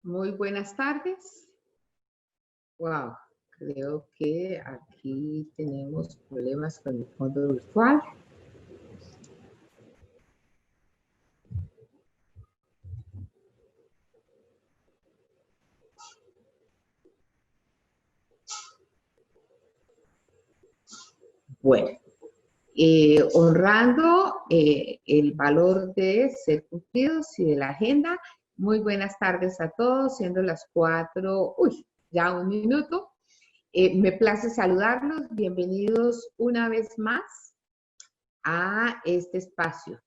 Muy buenas tardes. Wow, creo que aquí tenemos problemas con el fondo virtual. Bueno, honrando el valor de ser cumplidos y de la agenda. Muy buenas tardes a todos, siendo las 4, ya un minuto. Me place saludarlos, bienvenidos una vez más a este espacio.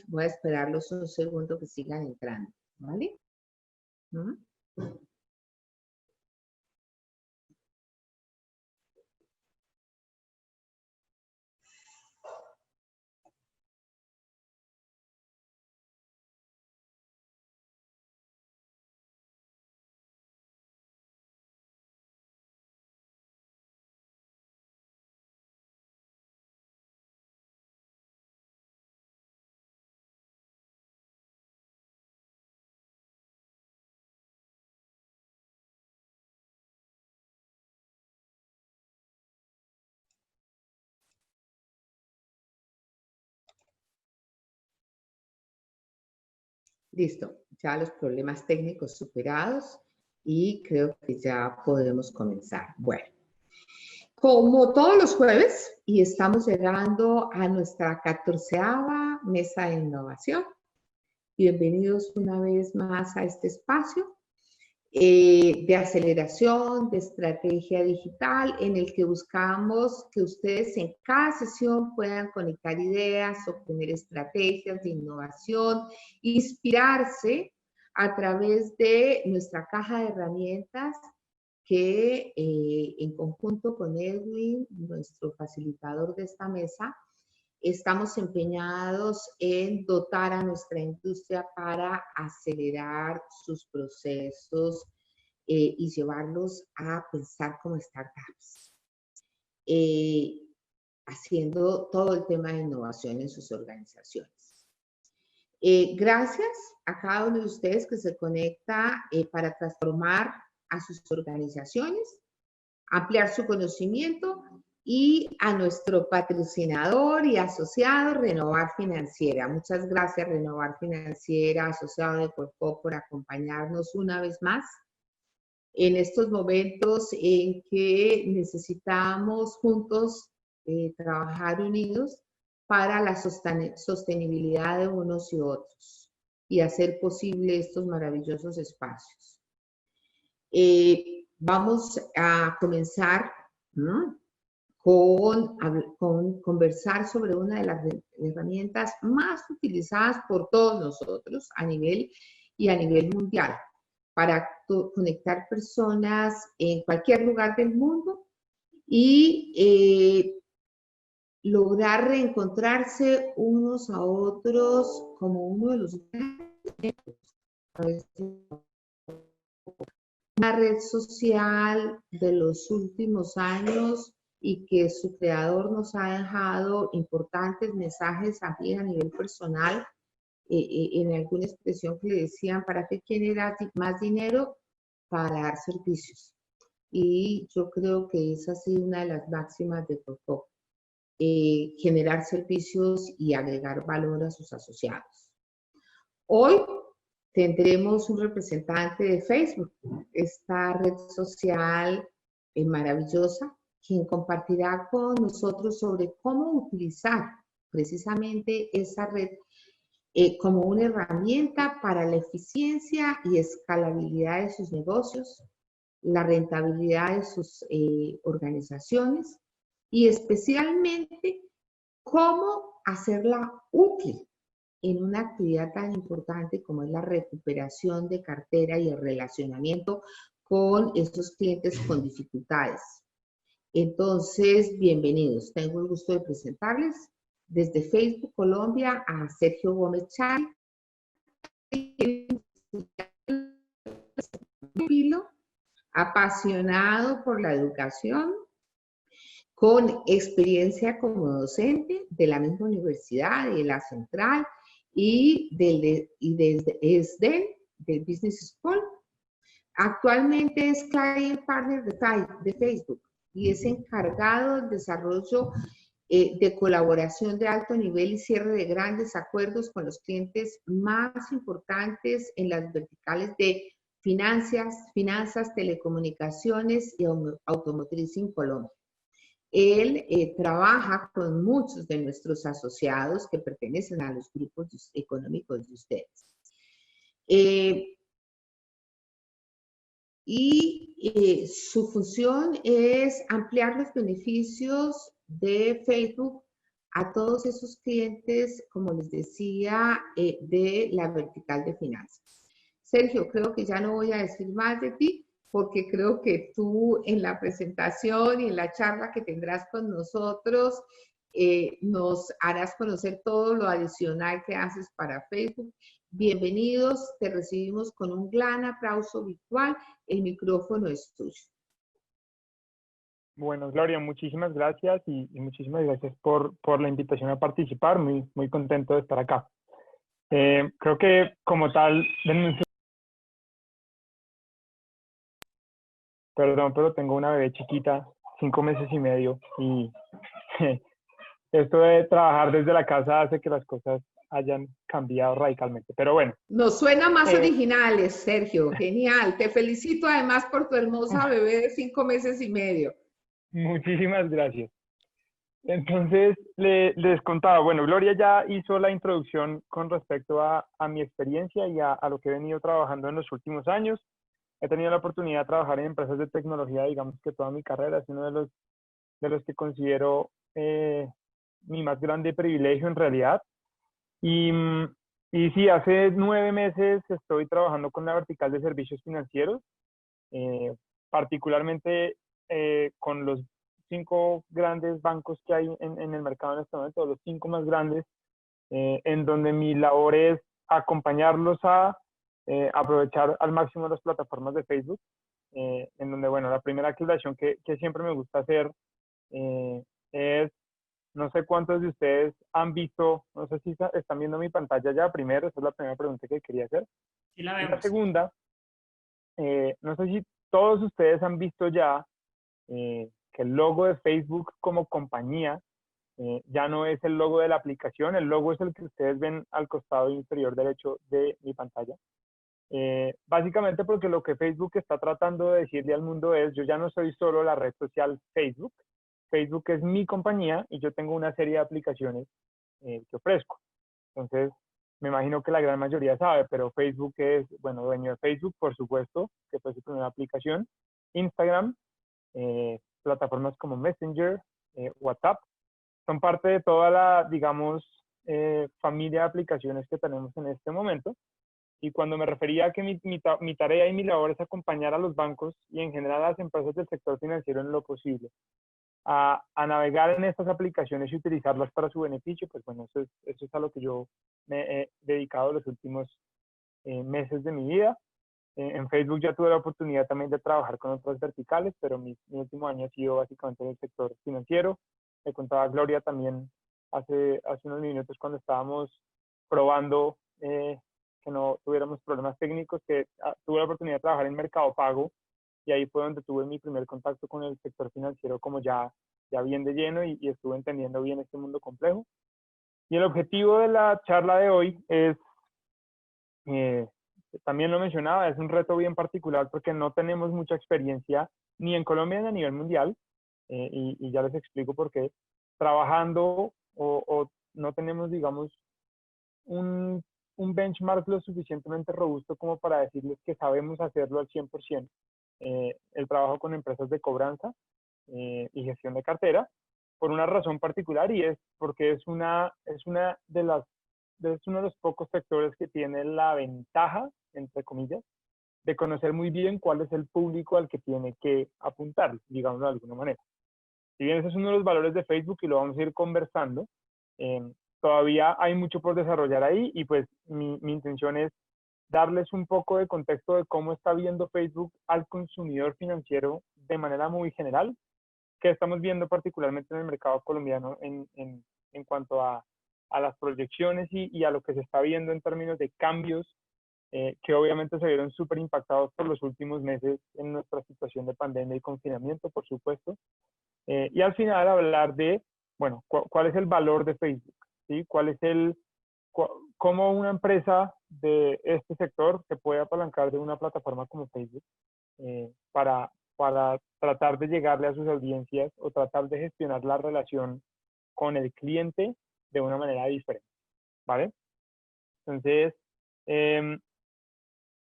Voy a esperarlos un segundo que sigan entrando, ¿vale? Listo, ya los problemas técnicos superados y creo que ya podemos comenzar. Bueno, como todos los jueves, y estamos llegando a nuestra 14ª mesa de innovación. Bienvenidos una vez más a este espacio de aceleración, de estrategia digital, en el que buscamos que ustedes en cada sesión puedan conectar ideas, obtener estrategias de innovación, inspirarse a través de nuestra caja de herramientas que en conjunto con Edwin, nuestro facilitador de esta mesa, estamos empeñados en dotar a nuestra industria para acelerar sus procesos y llevarlos a pensar como startups, haciendo todo el tema de innovación en sus organizaciones. Gracias a cada uno de ustedes que se conecta para transformar a sus organizaciones, ampliar su conocimiento, y a nuestro patrocinador y asociado Renovar Financiera. Muchas gracias Renovar Financiera, asociado de Corfo, por acompañarnos una vez más en estos momentos en que necesitamos juntos trabajar unidos para la sostenibilidad de unos y otros y hacer posible estos maravillosos espacios. Vamos a comenzar, ¿no?, con conversar sobre una de las herramientas más utilizadas por todos nosotros a nivel mundial para conectar personas en cualquier lugar del mundo y lograr reencontrarse unos a otros como uno de los una red social de los últimos años y que su creador nos ha dejado importantes mensajes también a nivel personal, en alguna expresión que le decían, ¿para qué quiere dar más dinero? Para dar servicios. Y yo creo que esa ha sido una de las máximas de Corfo, generar servicios y agregar valor a sus asociados. Hoy tendremos un representante de Facebook, esta red social maravillosa, quien compartirá con nosotros sobre cómo utilizar precisamente esa red como una herramienta para la eficiencia y escalabilidad de sus negocios, la rentabilidad de sus organizaciones y especialmente cómo hacerla útil en una actividad tan importante como es la recuperación de cartera y el relacionamiento con estos clientes con dificultades. Entonces, bienvenidos. Tengo el gusto de presentarles desde Facebook Colombia a Sergio Gómez Chay, apasionado por la educación, con experiencia como docente de la misma universidad y de la central, y desde ESDEN, del Business School. Actualmente es Client Partner de Facebook y es encargado del desarrollo de colaboración de alto nivel y cierre de grandes acuerdos con los clientes más importantes en las verticales de finanzas, telecomunicaciones y automotriz en Colombia. Él trabaja con muchos de nuestros asociados que pertenecen a los grupos económicos de ustedes. Su función es ampliar los beneficios de Facebook a todos esos clientes, como les decía, de la vertical de finanzas. Sergio, creo que ya no voy a decir más de ti, porque creo que tú en la presentación y en la charla que tendrás con nosotros nos harás conocer todo lo adicional que haces para Facebook. Bienvenidos, te recibimos con un gran aplauso virtual. El micrófono es tuyo. Bueno, Gloria, muchísimas gracias y muchísimas gracias por la invitación a participar. Muy contento de estar acá. Creo que como tal, perdón, pero tengo una bebé chiquita, 5 meses y medio, y esto de trabajar desde la casa hace que las cosas hayan cambiado radicalmente. Pero bueno. Nos suena más originales, Sergio. Genial. Te felicito además por tu hermosa bebé de 5 meses y medio. Muchísimas gracias. Entonces, les contaba, bueno, Gloria ya hizo la introducción con respecto a mi experiencia y a lo que he venido trabajando en los últimos años. He tenido la oportunidad de trabajar en empresas de tecnología, digamos que toda mi carrera. Es uno de los que considero mi más grande privilegio en realidad. Y sí, hace 9 meses estoy trabajando con la vertical de servicios financieros, particularmente con los 5 grandes bancos que hay en el mercado en este momento, los 5 más grandes, en donde mi labor es acompañarlos a aprovechar al máximo las plataformas de Facebook, en donde, bueno, la primera aclaración que siempre me gusta hacer es, no sé cuántos de ustedes han visto, no sé si están viendo mi pantalla ya primero, esa es la primera pregunta que quería hacer. Sí, la vemos. La segunda, no sé si todos ustedes han visto ya que el logo de Facebook como compañía ya no es el logo de la aplicación, el logo es el que ustedes ven al costado inferior derecho de mi pantalla. Básicamente porque lo que Facebook está tratando de decirle al mundo es, yo ya no soy solo la red social Facebook, Facebook es mi compañía y yo tengo una serie de aplicaciones que ofrezco. Entonces, me imagino que la gran mayoría sabe, pero Facebook es, bueno, dueño de Facebook, por supuesto, que fue su primera aplicación, Instagram, plataformas como Messenger, WhatsApp, son parte de toda la, digamos, familia de aplicaciones que tenemos en este momento. Y cuando me refería a que mi tarea y mi labor es acompañar a los bancos y en general a las empresas del sector financiero en lo posible a navegar en estas aplicaciones y utilizarlas para su beneficio, pues bueno, eso es a lo que yo me he dedicado los últimos meses de mi vida. En Facebook ya tuve la oportunidad también de trabajar con otras verticales, pero mi último año ha sido básicamente en el sector financiero. Me contaba Gloria también hace unos minutos cuando estábamos probando que no tuviéramos problemas técnicos, que tuve la oportunidad de trabajar en Mercado Pago y ahí fue donde tuve mi primer contacto con el sector financiero como ya bien de lleno y estuve entendiendo bien este mundo complejo. Y el objetivo de la charla de hoy es, también lo mencionaba, es un reto bien particular porque no tenemos mucha experiencia ni en Colombia ni a nivel mundial, y ya les explico por qué, trabajando o no tenemos, digamos, un benchmark lo suficientemente robusto como para decirles que sabemos hacerlo al 100%. El trabajo con empresas de cobranza y gestión de cartera, por una razón particular, y es porque es uno de los pocos sectores que tiene la ventaja, entre comillas, de conocer muy bien cuál es el público al que tiene que apuntar, digamos de alguna manera. Si bien ese es uno de los valores de Facebook y lo vamos a ir conversando, todavía hay mucho por desarrollar ahí y pues mi intención es darles un poco de contexto de cómo está viendo Facebook al consumidor financiero de manera muy general, que estamos viendo particularmente en el mercado colombiano en cuanto a a las proyecciones y a lo que se está viendo en términos de cambios que obviamente se vieron súper impactados por los últimos meses en nuestra situación de pandemia y confinamiento, por supuesto. Y al final hablar de, bueno, cuál es el valor de Facebook, ¿sí? ¿Cuál es cómo una empresa de este sector se puede apalancar de una plataforma como Facebook para tratar de llegarle a sus audiencias o tratar de gestionar la relación con el cliente de una manera diferente, ¿vale? Entonces,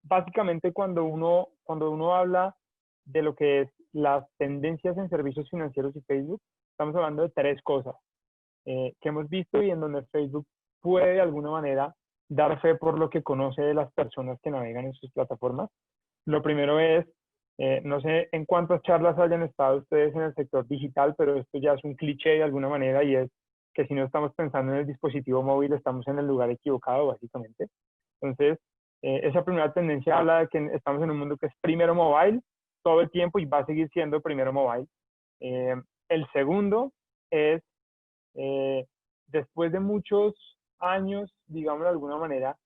básicamente cuando uno habla de lo que es las tendencias en servicios financieros y Facebook, estamos hablando de tres cosas que hemos visto y en donde Facebook puede de alguna manera dar fe por lo que conoce de las personas que navegan en sus plataformas. Lo primero es, no sé en cuántas charlas hayan estado ustedes en el sector digital, pero esto ya es un cliché de alguna manera y es que si no estamos pensando en el dispositivo móvil, estamos en el lugar equivocado, básicamente. Entonces, esa primera tendencia habla de que estamos en un mundo que es primero mobile todo el tiempo y va a seguir siendo primero mobile. El segundo es, después de muchos años, digamos de alguna manera,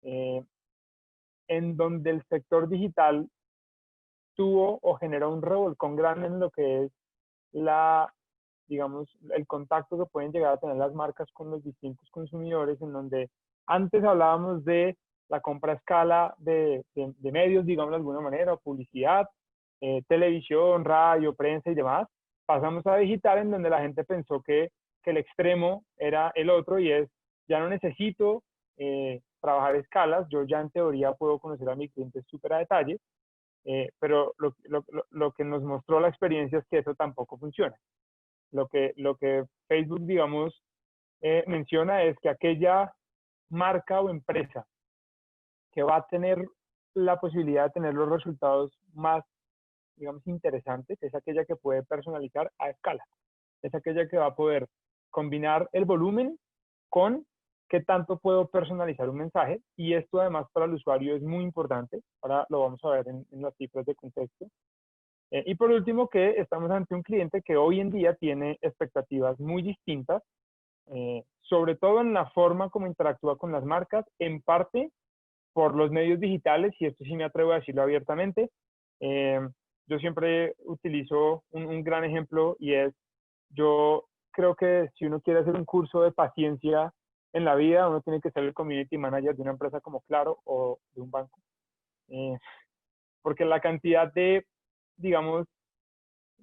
en donde el sector digital tuvo o generó un revolcón grande en lo que es digamos, el contacto que pueden llegar a tener las marcas con los distintos consumidores, en donde antes hablábamos de la compra a escala de medios, digamos de alguna manera, o publicidad, televisión, radio, prensa y demás. Pasamos a digital, en donde la gente pensó que el extremo era el otro y es, ya no necesito trabajar escalas, yo ya en teoría puedo conocer a mi cliente súper a detalle, pero lo que nos mostró la experiencia es que eso tampoco funciona. Lo que Facebook, digamos, menciona es que aquella marca o empresa que va a tener la posibilidad de tener los resultados más, digamos, interesantes, es aquella que puede personalizar a escala. Es aquella que va a poder combinar el volumen con qué tanto puedo personalizar un mensaje, y esto además para el usuario es muy importante. Ahora lo vamos a ver en las cifras de contexto. Y por último, que estamos ante un cliente que hoy en día tiene expectativas muy distintas, sobre todo en la forma como interactúa con las marcas, en parte por los medios digitales, y esto sí me atrevo a decirlo abiertamente. Yo siempre utilizo un gran ejemplo, y es, yo creo que si uno quiere hacer un curso de paciencia en la vida, uno tiene que ser el community manager de una empresa como Claro o de un banco. Porque la cantidad de, digamos,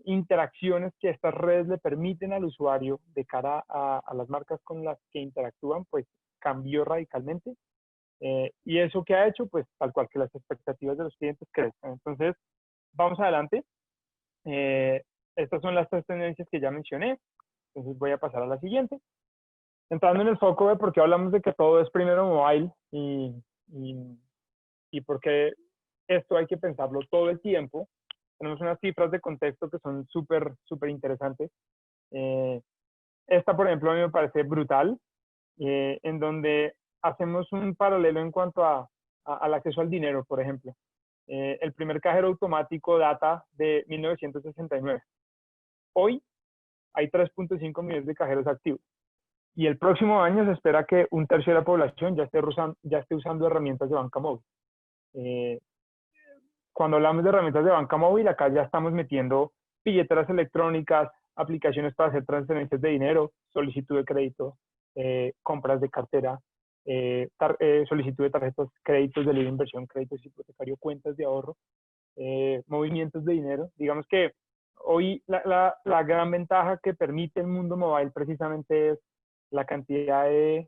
interacciones que estas redes le permiten al usuario de cara a las marcas con las que interactúan, pues cambió radicalmente. Y eso que ha hecho, pues tal cual que las expectativas de los clientes crezcan. Entonces, vamos adelante. Estas son las tres tendencias que ya mencioné. Entonces voy a pasar a la siguiente. Entrando en el foco de por qué hablamos de que todo es primero mobile y por qué esto hay que pensarlo todo el tiempo. Tenemos unas cifras de contexto que son súper interesantes. Esta, por ejemplo, a mí me parece brutal, en donde hacemos un paralelo en cuanto al acceso al dinero, por ejemplo. El primer cajero automático data de 1969. Hoy hay 3.5 millones de cajeros activos. Y el próximo año se espera que un tercio de la población ya esté usando herramientas de banca móvil. Cuando hablamos de herramientas de banca móvil, acá ya estamos metiendo billeteras electrónicas, aplicaciones para hacer transferencias de dinero, solicitud de crédito, compras de cartera, solicitud de tarjetas, créditos de libre inversión, créditos hipotecarios, cuentas de ahorro, movimientos de dinero. Digamos que hoy la gran ventaja que permite el mundo mobile precisamente es la cantidad de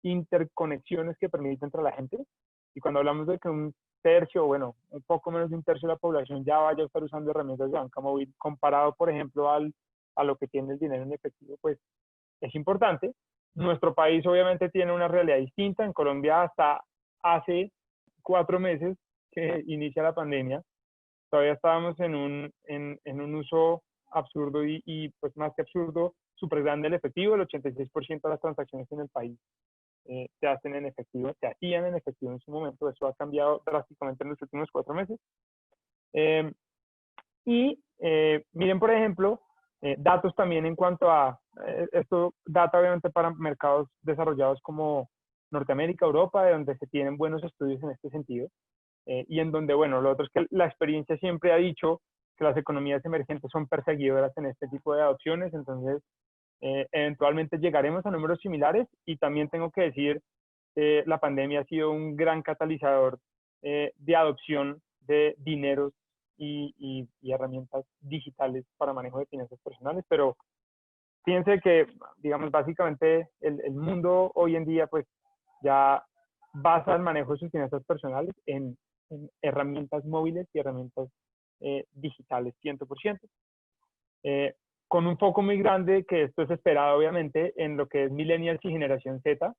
interconexiones que permite entre la gente. Y cuando hablamos de que un tercio, bueno, un poco menos de un tercio de la población ya vaya a estar usando herramientas de banca móvil, comparado, por ejemplo, a lo que tiene el dinero en efectivo, pues es importante. Nuestro país obviamente tiene una realidad distinta. En Colombia, hasta hace 4 meses que inicia la pandemia, todavía estábamos en un uso absurdo y pues más que absurdo, súper grande del efectivo. El 86% de las transacciones en el país se hacen en efectivo, se hacían en efectivo en su momento. Eso ha cambiado drásticamente en los últimos 4 meses. Miren, por ejemplo, datos también en cuanto a esto data obviamente para mercados desarrollados como Norteamérica, Europa, de donde se tienen buenos estudios en este sentido, y en donde, bueno, lo otro es que la experiencia siempre ha dicho que las economías emergentes son perseguidoras en este tipo de adopciones, entonces eventualmente llegaremos a números similares, y también tengo que decir que la pandemia ha sido un gran catalizador de adopción de dineros y herramientas digitales para manejo de finanzas personales, pero fíjense que, digamos, básicamente el mundo hoy en día pues ya basa el manejo de sus finanzas personales en herramientas móviles y herramientas digitales 100%. Con un foco muy grande, que esto es esperado obviamente, en lo que es millennials y generación Z,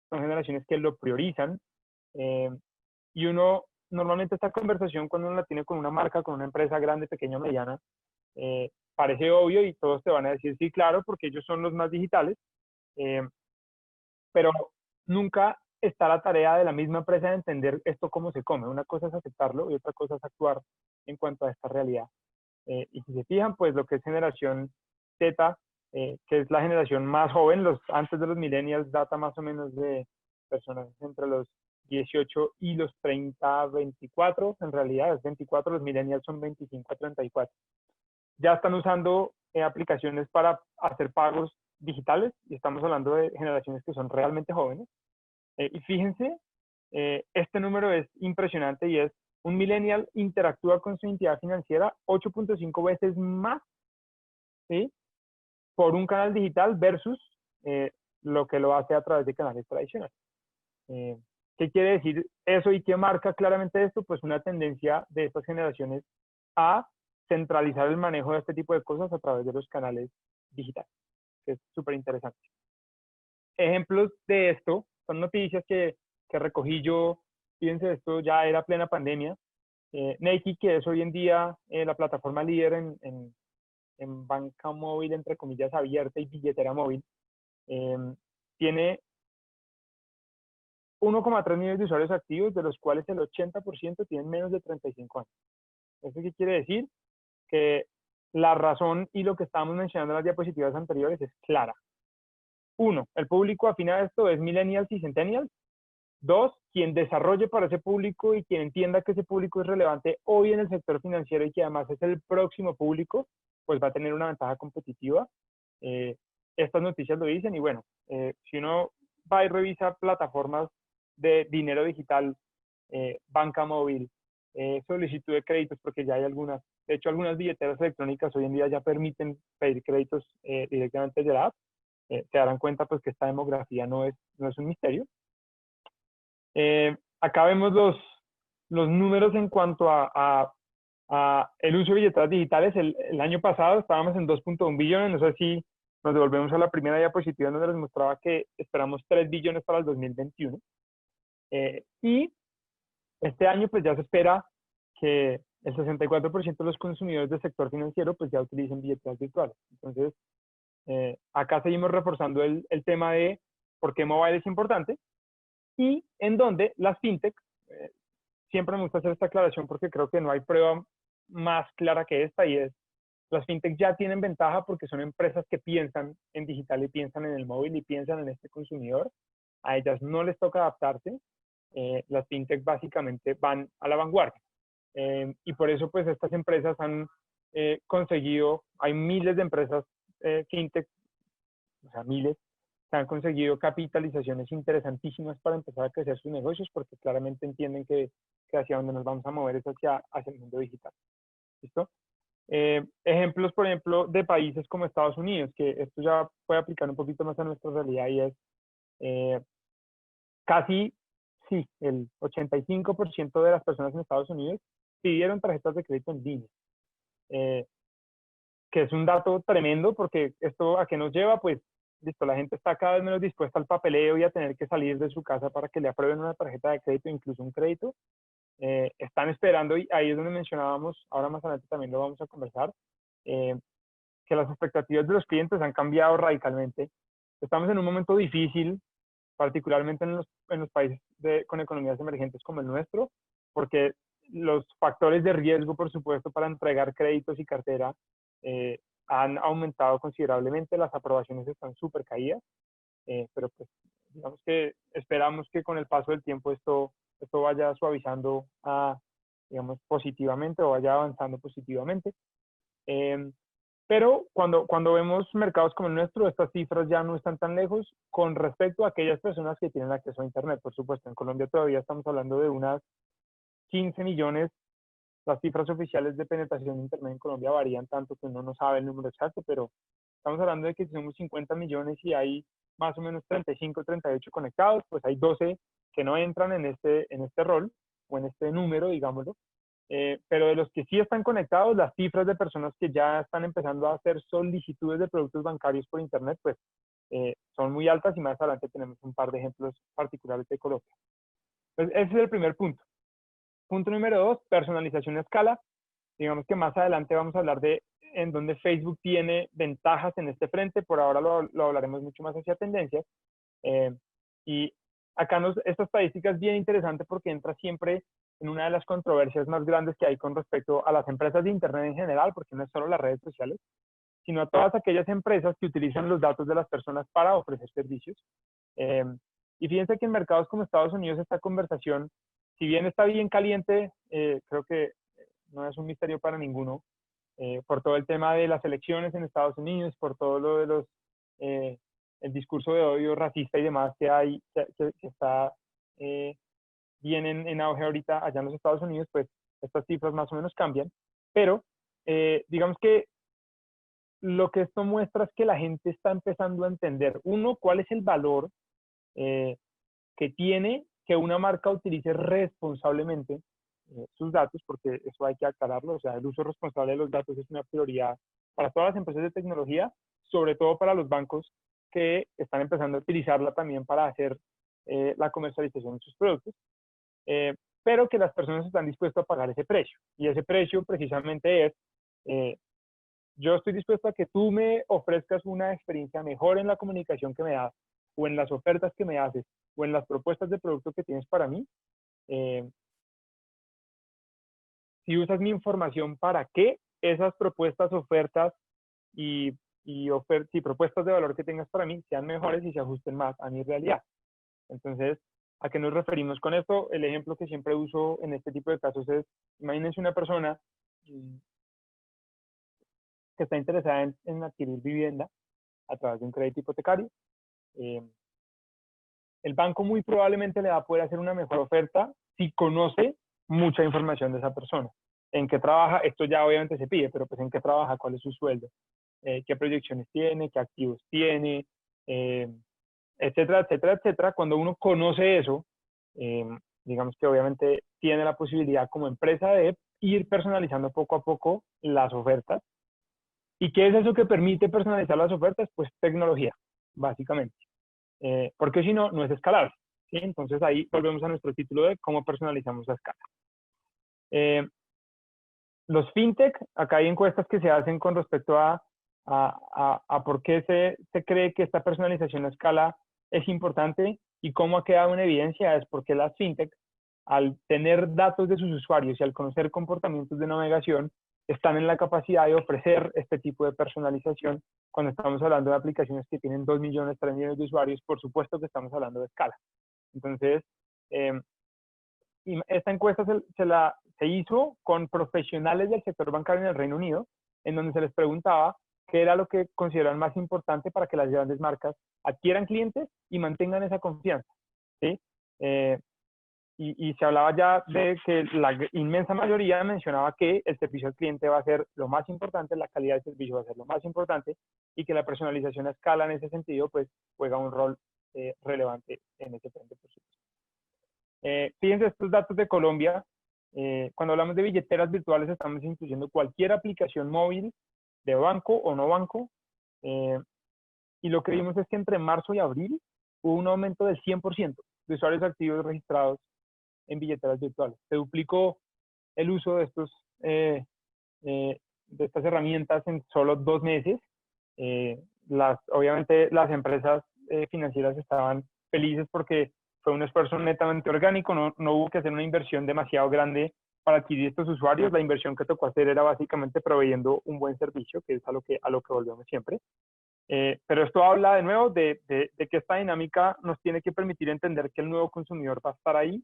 son generaciones que lo priorizan, y uno, normalmente esta conversación cuando uno la tiene con una marca, con una empresa grande, pequeña o mediana, parece obvio y todos te van a decir sí, claro, porque ellos son los más digitales, eh, pero nunca está la tarea de la misma empresa de entender esto cómo se come. Una cosa es aceptarlo y otra cosa es actuar en cuanto a esta realidad. Y si se fijan, pues lo que es generación Z, que es la generación más joven, antes de los millennials, data más o menos de personas entre los 18 y los 30, 24, en realidad es 24, los millennials son 25 a 34. Ya están usando aplicaciones para hacer pagos digitales, y estamos hablando de generaciones que son realmente jóvenes. Y fíjense, este número es impresionante, y es: un millennial interactúa con su entidad financiera 8.5 veces más, ¿sí?, por un canal digital versus lo que lo hace a través de canales tradicionales. ¿Qué quiere decir eso y qué marca claramente esto? Pues una tendencia de estas generaciones a centralizar el manejo de este tipo de cosas a través de los canales digitales, que es súper interesante. Ejemplos de esto son noticias que recogí yo. Fíjense, esto ya era plena pandemia. Nike, que es hoy en día la plataforma líder en banca móvil, entre comillas, abierta y billetera móvil, tiene 1,3 millones de usuarios activos, de los cuales el 80% tienen menos de 35 años. ¿Eso qué quiere decir? Que la razón y lo que estábamos mencionando en las diapositivas anteriores es clara. 1, el público afín a esto es millennials y centennials. 2, quien desarrolle para ese público y quien entienda que ese público es relevante hoy en el sector financiero y que además es el próximo público, pues va a tener una ventaja competitiva. Estas noticias lo dicen, y bueno, si uno va y revisa plataformas de dinero digital, banca móvil, solicitud de créditos, porque ya hay algunas, de hecho algunas billeteras electrónicas hoy en día ya permiten pedir créditos directamente desde la app, se darán cuenta pues que esta demografía no es un misterio. Acá vemos los números en cuanto a el uso de billeteras digitales. El año pasado estábamos en 2.1 billones, no sé si nos devolvemos a la primera diapositiva donde les mostraba que esperamos 3 billones para el 2021. Y este año pues ya se espera que el 64% de los consumidores del sector financiero pues ya utilicen billeteras virtuales. Entonces, acá seguimos reforzando el tema de por qué mobile es importante, y en donde las fintech, siempre me gusta hacer esta aclaración porque creo que no hay prueba más clara que esta, y es: las fintech ya tienen ventaja porque son empresas que piensan en digital y piensan en el móvil y piensan en este consumidor. A ellas no les toca adaptarse. Las fintech básicamente van a la vanguardia. Y por eso pues estas empresas han conseguido, hay miles de empresas fintech, o sea, miles, que han conseguido capitalizaciones interesantísimas para empezar a crecer sus negocios, porque claramente entienden que hacia donde nos vamos a mover es hacia el mundo digital. ¿Listo? Ejemplos, por ejemplo, de países como Estados Unidos, que esto ya puede aplicar un poquito más a nuestra realidad, y es casi, sí, el 85% de las personas en Estados Unidos pidieron tarjetas de crédito en línea. Que es un dato tremendo, porque esto a qué nos lleva, pues, listo, la gente está cada vez menos dispuesta al papeleo y a tener que salir de su casa para que le aprueben una tarjeta de crédito, incluso un crédito. Están esperando, y ahí es donde mencionábamos, ahora más adelante también lo vamos a conversar, que las expectativas de los clientes han cambiado radicalmente. Estamos en un momento difícil, particularmente en los países con economías emergentes como el nuestro, porque los factores de riesgo, por supuesto, para entregar créditos y cartera han aumentado considerablemente, las aprobaciones están súper caídas, pero pues digamos que esperamos que con el paso del tiempo esto vaya suavizando, digamos, positivamente, o vaya avanzando positivamente. Pero cuando vemos mercados como el nuestro, estas cifras ya no están tan lejos con respecto a aquellas personas que tienen acceso a Internet. Por supuesto, en Colombia todavía estamos hablando de unas 15 millones. Las cifras oficiales de penetración de Internet en Colombia varían tanto que uno no sabe el número exacto, pero estamos hablando de que si somos 50 millones y hay más o menos 35, 38 conectados, pues hay 12 que no entran en este rol o en este número, digámoslo. Pero de los que sí están conectados, las cifras de personas que ya están empezando a hacer solicitudes de productos bancarios por Internet, pues son muy altas, y más adelante tenemos un par de ejemplos particulares de Colombia. Entonces, ese es el primer punto. Punto número 2, personalización a escala. Digamos que más adelante vamos a hablar de en donde Facebook tiene ventajas en este frente. Por ahora lo hablaremos mucho más hacia tendencias. Y acá esta estadística es bien interesante porque entra siempre en una de las controversias más grandes que hay con respecto a las empresas de Internet en general, porque no es solo las redes sociales, sino a todas aquellas empresas que utilizan los datos de las personas para ofrecer servicios. Y fíjense que en mercados como Estados Unidos esta conversación, si bien está bien caliente, creo que no es un misterio para ninguno, por todo el tema de las elecciones en Estados Unidos, por todo lo de el discurso de odio racista y demás que hay, que está bien en auge ahorita allá en los Estados Unidos, pues estas cifras más o menos cambian, pero digamos que lo que esto muestra es que la gente está empezando a entender, uno, cuál es el valor que tiene que una marca utilice responsablemente sus datos, porque eso hay que aclararlo, o sea, el uso responsable de los datos es una prioridad para todas las empresas de tecnología, sobre todo para los bancos que están empezando a utilizarla también para hacer la comercialización de sus productos, pero que las personas están dispuestas a pagar ese precio, y ese precio precisamente es, yo estoy dispuesto a que tú me ofrezcas una experiencia mejor en la comunicación que me das, o en las ofertas que me haces, o en las propuestas de producto que tienes para mí. Si usas mi información para que esas propuestas, ofertas y propuestas de valor que tengas para mí sean mejores y se ajusten más a mi realidad. Entonces, ¿a qué nos referimos con esto? El ejemplo que siempre uso en este tipo de casos es, imagínense una persona que está interesada en adquirir vivienda a través de un crédito hipotecario. El banco muy probablemente le va a poder hacer una mejor oferta si conoce mucha información de esa persona. En qué trabaja, esto ya obviamente se pide, pero pues en qué trabaja, cuál es su sueldo, qué proyecciones tiene, qué activos tiene, etcétera, etcétera, etcétera. Cuando uno conoce eso, digamos que obviamente tiene la posibilidad como empresa de ir personalizando poco a poco las ofertas. ¿Y qué es eso que permite personalizar las ofertas? Pues tecnología, básicamente. Porque si no, no es escalable, ¿sí? Entonces ahí volvemos a nuestro título de cómo personalizamos la escala. Los fintech, acá hay encuestas que se hacen con respecto a por qué se cree que esta personalización a escala es importante, y cómo ha quedado en evidencia es porque las fintech, al tener datos de sus usuarios y al conocer comportamientos de navegación, están en la capacidad de ofrecer este tipo de personalización. Cuando estamos hablando de aplicaciones que tienen 2 millones, 3 millones de usuarios, por supuesto que estamos hablando de escala. Entonces, esta encuesta se hizo con profesionales del sector bancario en el Reino Unido, en donde se les preguntaba qué era lo que consideran más importante para que las grandes marcas adquieran clientes y mantengan esa confianza, ¿sí? Y se hablaba ya de que la inmensa mayoría mencionaba que el servicio al cliente va a ser lo más importante, la calidad del servicio va a ser lo más importante, y que la personalización a escala en ese sentido pues juega un rol relevante en ese frente, por supuesto. Fíjense estos datos de Colombia. Cuando hablamos de billeteras virtuales estamos incluyendo cualquier aplicación móvil de banco o no banco, y lo que vimos es que entre marzo y abril hubo un aumento del 100% de usuarios activos registrados en billeteras virtuales. Se duplicó el uso de estas herramientas en solo 2 meses. Obviamente las empresas financieras estaban felices porque fue un esfuerzo netamente orgánico, no hubo que hacer una inversión demasiado grande para adquirir estos usuarios, la inversión que tocó hacer era básicamente proveyendo un buen servicio, que es a lo que volvemos siempre. Pero esto habla de nuevo de que esta dinámica nos tiene que permitir entender que el nuevo consumidor va a estar ahí,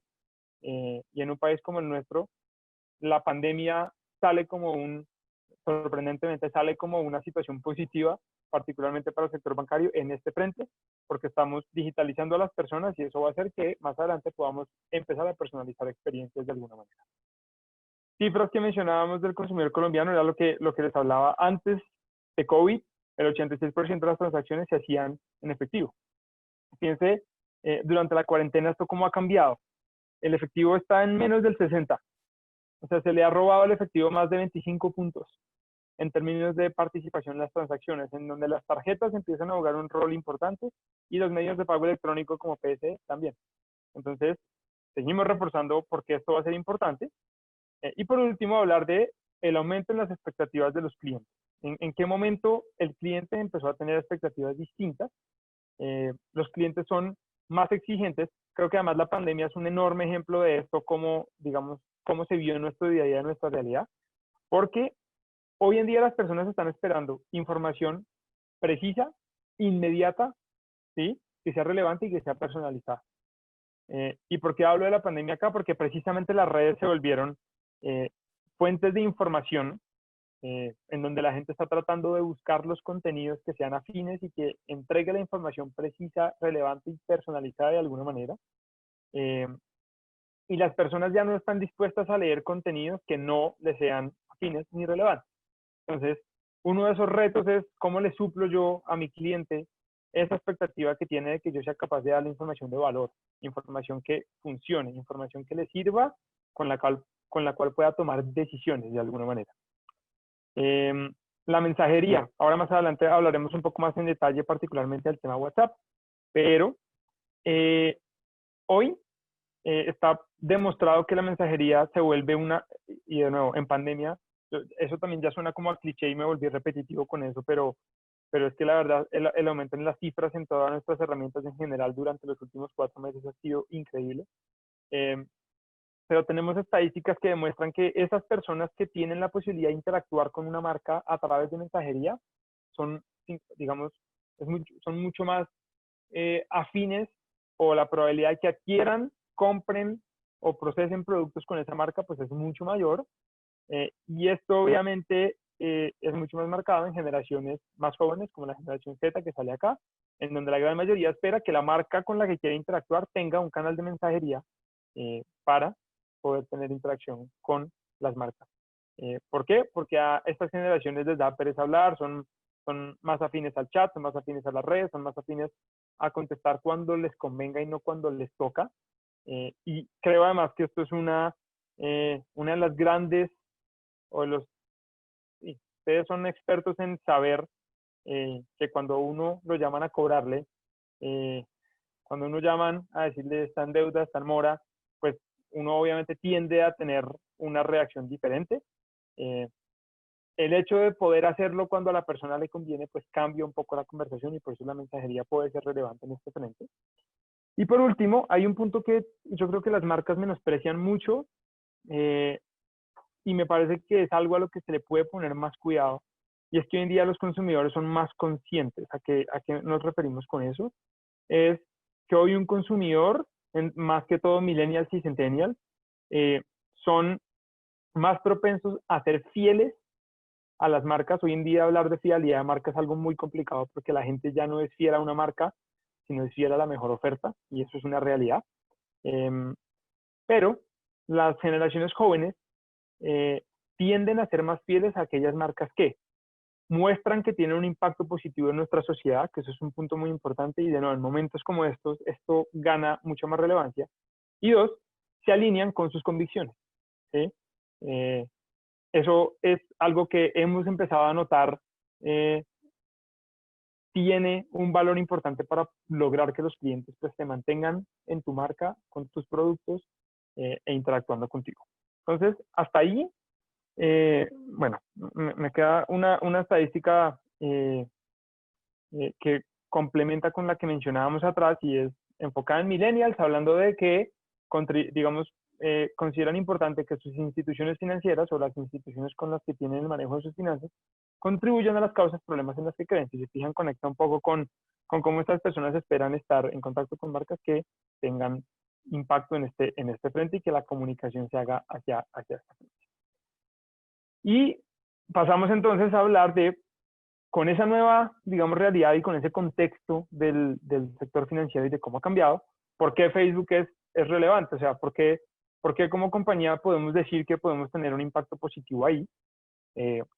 y en un país como el nuestro, la pandemia sorprendentemente sale como una situación positiva, particularmente para el sector bancario en este frente, porque estamos digitalizando a las personas y eso va a hacer que más adelante podamos empezar a personalizar experiencias de alguna manera. Cifras que mencionábamos del consumidor colombiano era lo que les hablaba antes de COVID. El 86% de las transacciones se hacían en efectivo. Fíjense, durante la cuarentena esto cómo ha cambiado. El efectivo está en menos del 60. O sea, se le ha robado al efectivo más de 25 puntos en términos de participación en las transacciones, en donde las tarjetas empiezan a jugar un rol importante y los medios de pago electrónico como PSE también. Entonces, seguimos reforzando por qué esto va a ser importante. Y por último, hablar de el aumento en las expectativas de los clientes. ¿En qué momento el cliente empezó a tener expectativas distintas? Los clientes son más exigentes. Creo que además la pandemia es un enorme ejemplo de esto, cómo se vio en nuestro día a día, en nuestra realidad. Porque hoy en día las personas están esperando información precisa, inmediata, ¿sí? Que sea relevante y que sea personalizada. ¿Y por qué hablo de la pandemia acá? Porque precisamente las redes se volvieron fuentes de información, en donde la gente está tratando de buscar los contenidos que sean afines y que entregue la información precisa, relevante y personalizada de alguna manera. Y las personas ya no están dispuestas a leer contenidos que no les sean afines ni relevantes. Entonces, uno de esos retos es cómo le suplo yo a mi cliente esa expectativa que tiene de que yo sea capaz de darle información de valor, información que funcione, información que le sirva, con la cual pueda tomar decisiones de alguna manera. La mensajería. Ahora más adelante hablaremos un poco más en detalle, particularmente del tema WhatsApp, pero hoy está demostrado que la mensajería se vuelve y de nuevo, en pandemia, eso también ya suena como a cliché y me volví repetitivo con eso, pero es que la verdad el aumento en las cifras en todas nuestras herramientas en general durante los últimos 4 meses ha sido increíble. Pero tenemos estadísticas que demuestran que esas personas que tienen la posibilidad de interactuar con una marca a través de mensajería son, digamos, son mucho más afines, o la probabilidad de que adquieran, compren o procesen productos con esa marca pues es mucho mayor. Y esto obviamente es mucho más marcado en generaciones más jóvenes, como la generación Z que sale acá, en donde la gran mayoría espera que la marca con la que quiere interactuar tenga un canal de mensajería para poder tener interacción con las marcas. ¿Por qué? Porque a estas generaciones les da pereza hablar, son más afines al chat, son más afines a las redes, son más afines a contestar cuando les convenga y no cuando les toca. Y creo además que esto es una de las grandes, sí, ustedes son expertos en saber que cuando uno lo llaman a cobrarle, cuando uno llaman a decirle está en deuda, está en mora, pues uno obviamente tiende a tener una reacción diferente. El hecho de poder hacerlo cuando a la persona le conviene, pues cambia un poco la conversación y por eso la mensajería puede ser relevante en este frente. Y por último, hay un punto que yo creo que las marcas menosprecian mucho y me parece que es algo a lo que se le puede poner más cuidado, y es que hoy en día los consumidores son más conscientes. ¿A qué nos referimos con eso? Es que hoy un consumidor, más que todo millennials y centennials, son más propensos a ser fieles a las marcas. Hoy en día hablar de fidelidad de marca es algo muy complicado porque la gente ya no es fiel a una marca, sino es fiel a la mejor oferta, y eso es una realidad. Pero las generaciones jóvenes tienden a ser más fieles a aquellas marcas que muestran que tienen un impacto positivo en nuestra sociedad, que eso es un punto muy importante, y de nuevo, en momentos como estos, esto gana mucha más relevancia. Y dos, se alinean con sus convicciones, ¿sí? Eso es algo que hemos empezado a notar, tiene un valor importante para lograr que los clientes pues, se mantengan en tu marca, con tus productos e interactuando contigo. Entonces, hasta ahí, bueno, me queda una estadística que complementa con la que mencionábamos atrás, y es enfocada en millennials, hablando de que, digamos, consideran importante que sus instituciones financieras o las instituciones con las que tienen el manejo de sus finanzas contribuyan a las causas, problemas en las que creen. Si se fijan, conecta un poco con cómo estas personas esperan estar en contacto con marcas que tengan impacto en este frente y que la comunicación se haga hacia esta frente. Y pasamos entonces a hablar de, con esa nueva, digamos, realidad y con ese contexto del sector financiero y de cómo ha cambiado, ¿por qué Facebook es relevante? O sea, ¿por qué como compañía podemos decir que podemos tener un impacto positivo ahí? Lo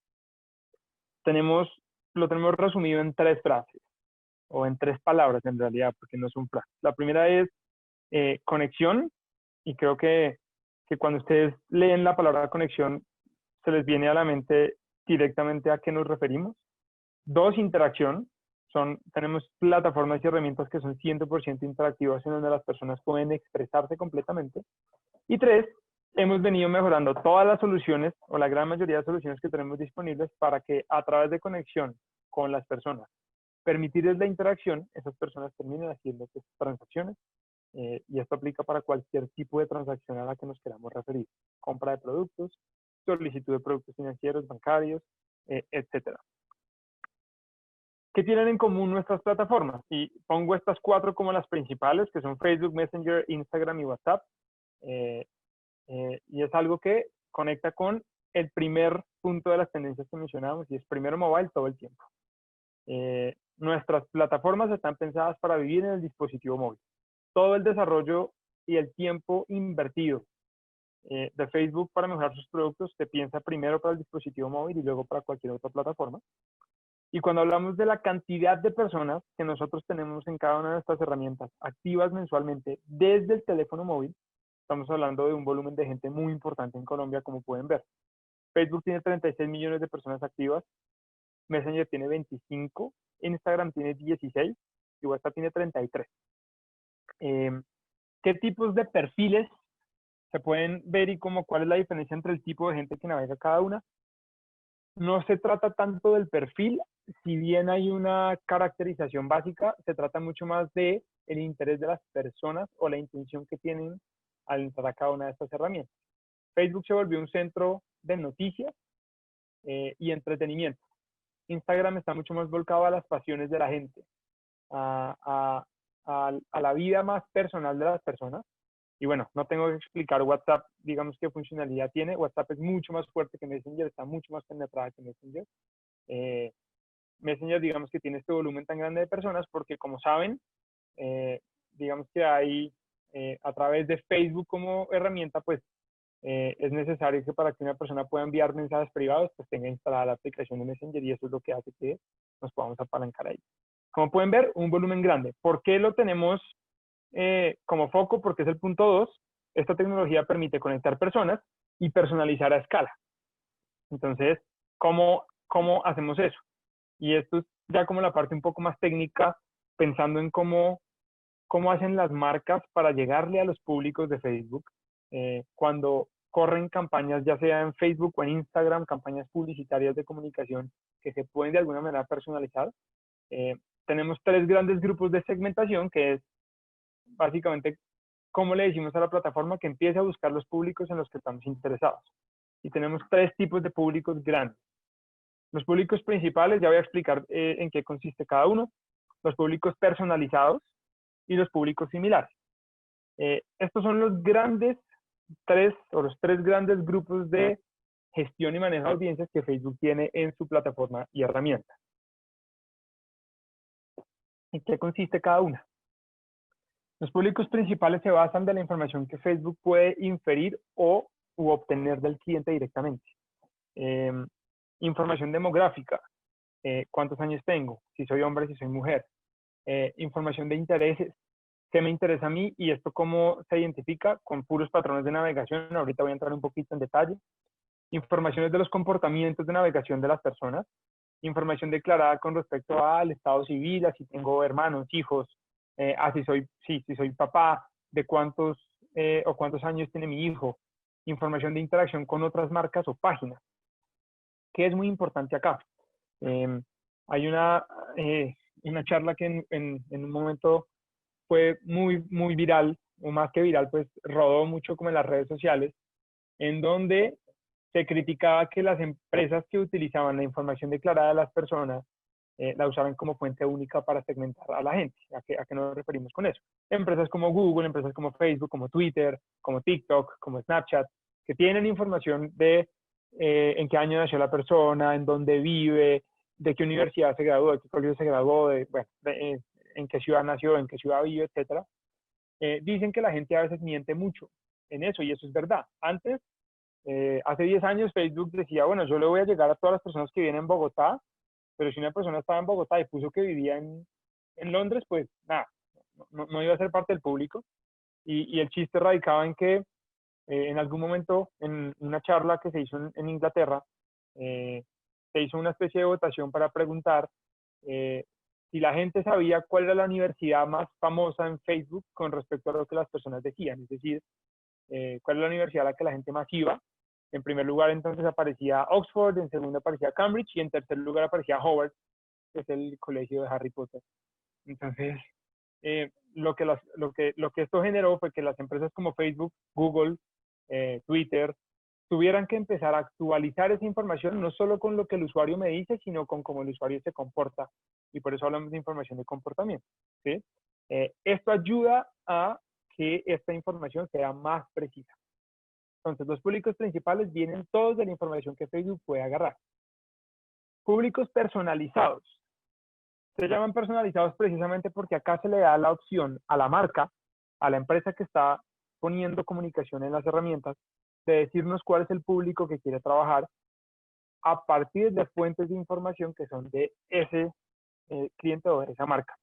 tenemos resumido en 3 frases, o en 3 palabras en realidad, porque no es un frase. La primera es conexión, y creo que cuando ustedes leen la palabra conexión, se les viene a la mente directamente a qué nos referimos. 2, interacción. Tenemos plataformas y herramientas que son 100% interactivas en donde las personas pueden expresarse completamente. Y 3, hemos venido mejorando todas las soluciones o la gran mayoría de soluciones que tenemos disponibles para que a través de conexión con las personas, permitirles la interacción, esas personas terminen haciendo transacciones. Y esto aplica para cualquier tipo de transacción a la que nos queramos referir. Compra de productos, solicitud de productos financieros, bancarios, etcétera. ¿Qué tienen en común nuestras plataformas? Y pongo estas 4 como las principales, que son Facebook, Messenger, Instagram y WhatsApp. Y es algo que conecta con el primer punto de las tendencias que mencionábamos, y es primero mobile todo el tiempo. Nuestras plataformas están pensadas para vivir en el dispositivo móvil. Todo el desarrollo y el tiempo invertido de Facebook para mejorar sus productos se piensa primero para el dispositivo móvil y luego para cualquier otra plataforma. Y cuando hablamos de la cantidad de personas que nosotros tenemos en cada una de estas herramientas activas mensualmente desde el teléfono móvil, estamos hablando de un volumen de gente muy importante en Colombia, como pueden ver. Facebook tiene 36 millones de personas activas, Messenger tiene 25, Instagram tiene 16 y WhatsApp tiene 33. ¿Qué tipos de perfiles se pueden ver y cuál es la diferencia entre el tipo de gente que navega cada una? No se trata tanto del perfil, si bien hay una caracterización básica, se trata mucho más de el interés de las personas o la intención que tienen al entrar a cada una de estas herramientas. Facebook se volvió un centro de noticias y entretenimiento. Instagram está mucho más volcado a las pasiones de la gente, a la vida más personal de las personas. Y bueno, no tengo que explicar WhatsApp, digamos, qué funcionalidad tiene. WhatsApp es mucho más fuerte que Messenger, está mucho más penetrada que Messenger. Messenger, digamos que tiene este volumen tan grande de personas porque, como saben, digamos que hay, a través de Facebook como herramienta, pues es necesario que para que una persona pueda enviar mensajes privados, pues tenga instalada la aplicación de Messenger, y eso es lo que hace que nos podamos apalancar ahí. Como pueden ver, un volumen grande. ¿Por qué lo tenemos como foco? Porque es el punto 2. Esta tecnología permite conectar personas y personalizar a escala. Entonces, ¿cómo hacemos eso? Y esto es ya como la parte un poco más técnica, pensando en cómo hacen las marcas para llegarle a los públicos de Facebook. Cuando corren campañas, ya sea en Facebook o en Instagram, campañas publicitarias de comunicación que se pueden de alguna manera personalizar, tenemos 3 grandes grupos de segmentación, que es básicamente cómo le decimos a la plataforma que empiece a buscar los públicos en los que estamos interesados. Y tenemos 3 tipos de públicos grandes. Los públicos principales, ya voy a explicar en qué consiste cada uno. Los públicos personalizados y los públicos similares. Estos son los los 3 grandes grupos de gestión y manejo de audiencias que Facebook tiene en su plataforma y herramienta. ¿En qué consiste cada una? Los públicos principales se basan de la información que Facebook puede inferir u obtener del cliente directamente. Información demográfica, cuántos años tengo, si soy hombre, si soy mujer. Información de intereses, qué me interesa a mí, y esto cómo se identifica con puros patrones de navegación. Ahorita voy a entrar un poquito en detalle. Informaciones de los comportamientos de navegación de las personas. Información declarada con respecto al estado civil, si tengo hermanos, hijos, si soy papá, de cuántos años tiene mi hijo. Información de interacción con otras marcas o páginas. ¿Qué es muy importante acá? Hay una charla que en un momento fue muy, muy viral o más que viral, pues rodó mucho como en las redes sociales, en donde se criticaba que las empresas que utilizaban la información declarada de las personas la usaban como fuente única para segmentar a la gente. ¿A qué nos referimos con eso? Empresas como Google, empresas como Facebook, como Twitter, como TikTok, como Snapchat, que tienen información de en qué año nació la persona, en dónde vive, de qué universidad se graduó, de qué colegio se graduó, bueno, en qué ciudad nació, en qué ciudad vive, etcétera. Dicen que la gente a veces miente mucho en eso, y eso es verdad. Antes, hace 10 años, Facebook decía, bueno, yo le voy a llegar a todas las personas que viven en Bogotá, pero si una persona estaba en Bogotá y puso que vivía en Londres, pues nada, no iba a ser parte del público. Y el chiste radicaba en que en algún momento, en una charla que se hizo en Inglaterra, se hizo una especie de votación para preguntar si la gente sabía cuál era la universidad más famosa en Facebook con respecto a lo que las personas decían, es decir, cuál es la universidad a la que la gente más iba. En primer lugar, entonces aparecía Oxford, en segundo aparecía Cambridge y en tercer lugar aparecía Howard, que es el colegio de Harry Potter. Entonces, lo que esto generó fue que las empresas como Facebook, Google, Twitter, tuvieran que empezar a actualizar esa información, no solo con lo que el usuario me dice, sino con cómo el usuario se comporta. Y por eso hablamos de información de comportamiento. ¿Sí? Esto ayuda a que esta información sea más precisa. Entonces, los públicos principales vienen todos de la información que Facebook puede agarrar. Públicos personalizados. Se llaman personalizados precisamente porque acá se le da la opción a la marca, a la empresa que está poniendo comunicación en las herramientas, de decirnos cuál es el público que quiere trabajar a partir de fuentes de información que son de ese cliente o de esa marca.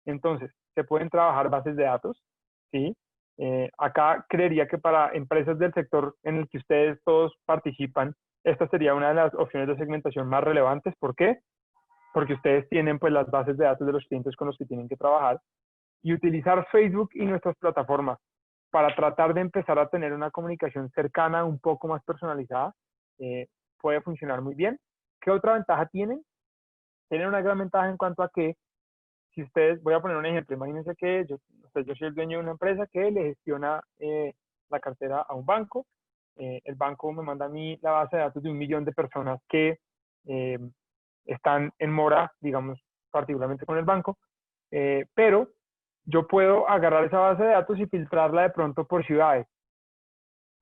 Entonces, se pueden trabajar bases de datos, ¿sí? Acá creería que para empresas del sector en el que ustedes todos participan, esta sería una de las opciones de segmentación más relevantes. ¿Por qué? Porque ustedes tienen pues las bases de datos de los clientes con los que tienen que trabajar, y utilizar Facebook y nuestras plataformas para tratar de empezar a tener una comunicación cercana, un poco más personalizada, puede funcionar muy bien. ¿Qué otra ventaja tienen? Tienen una gran ventaja en cuanto a que si ustedes, voy a poner un ejemplo, imagínense que yo soy el dueño de una empresa que le gestiona la cartera a un banco. El banco me manda a mí la base de datos de 1 millón de personas que están en mora, digamos, particularmente con el banco, pero yo puedo agarrar esa base de datos y filtrarla de pronto por ciudades,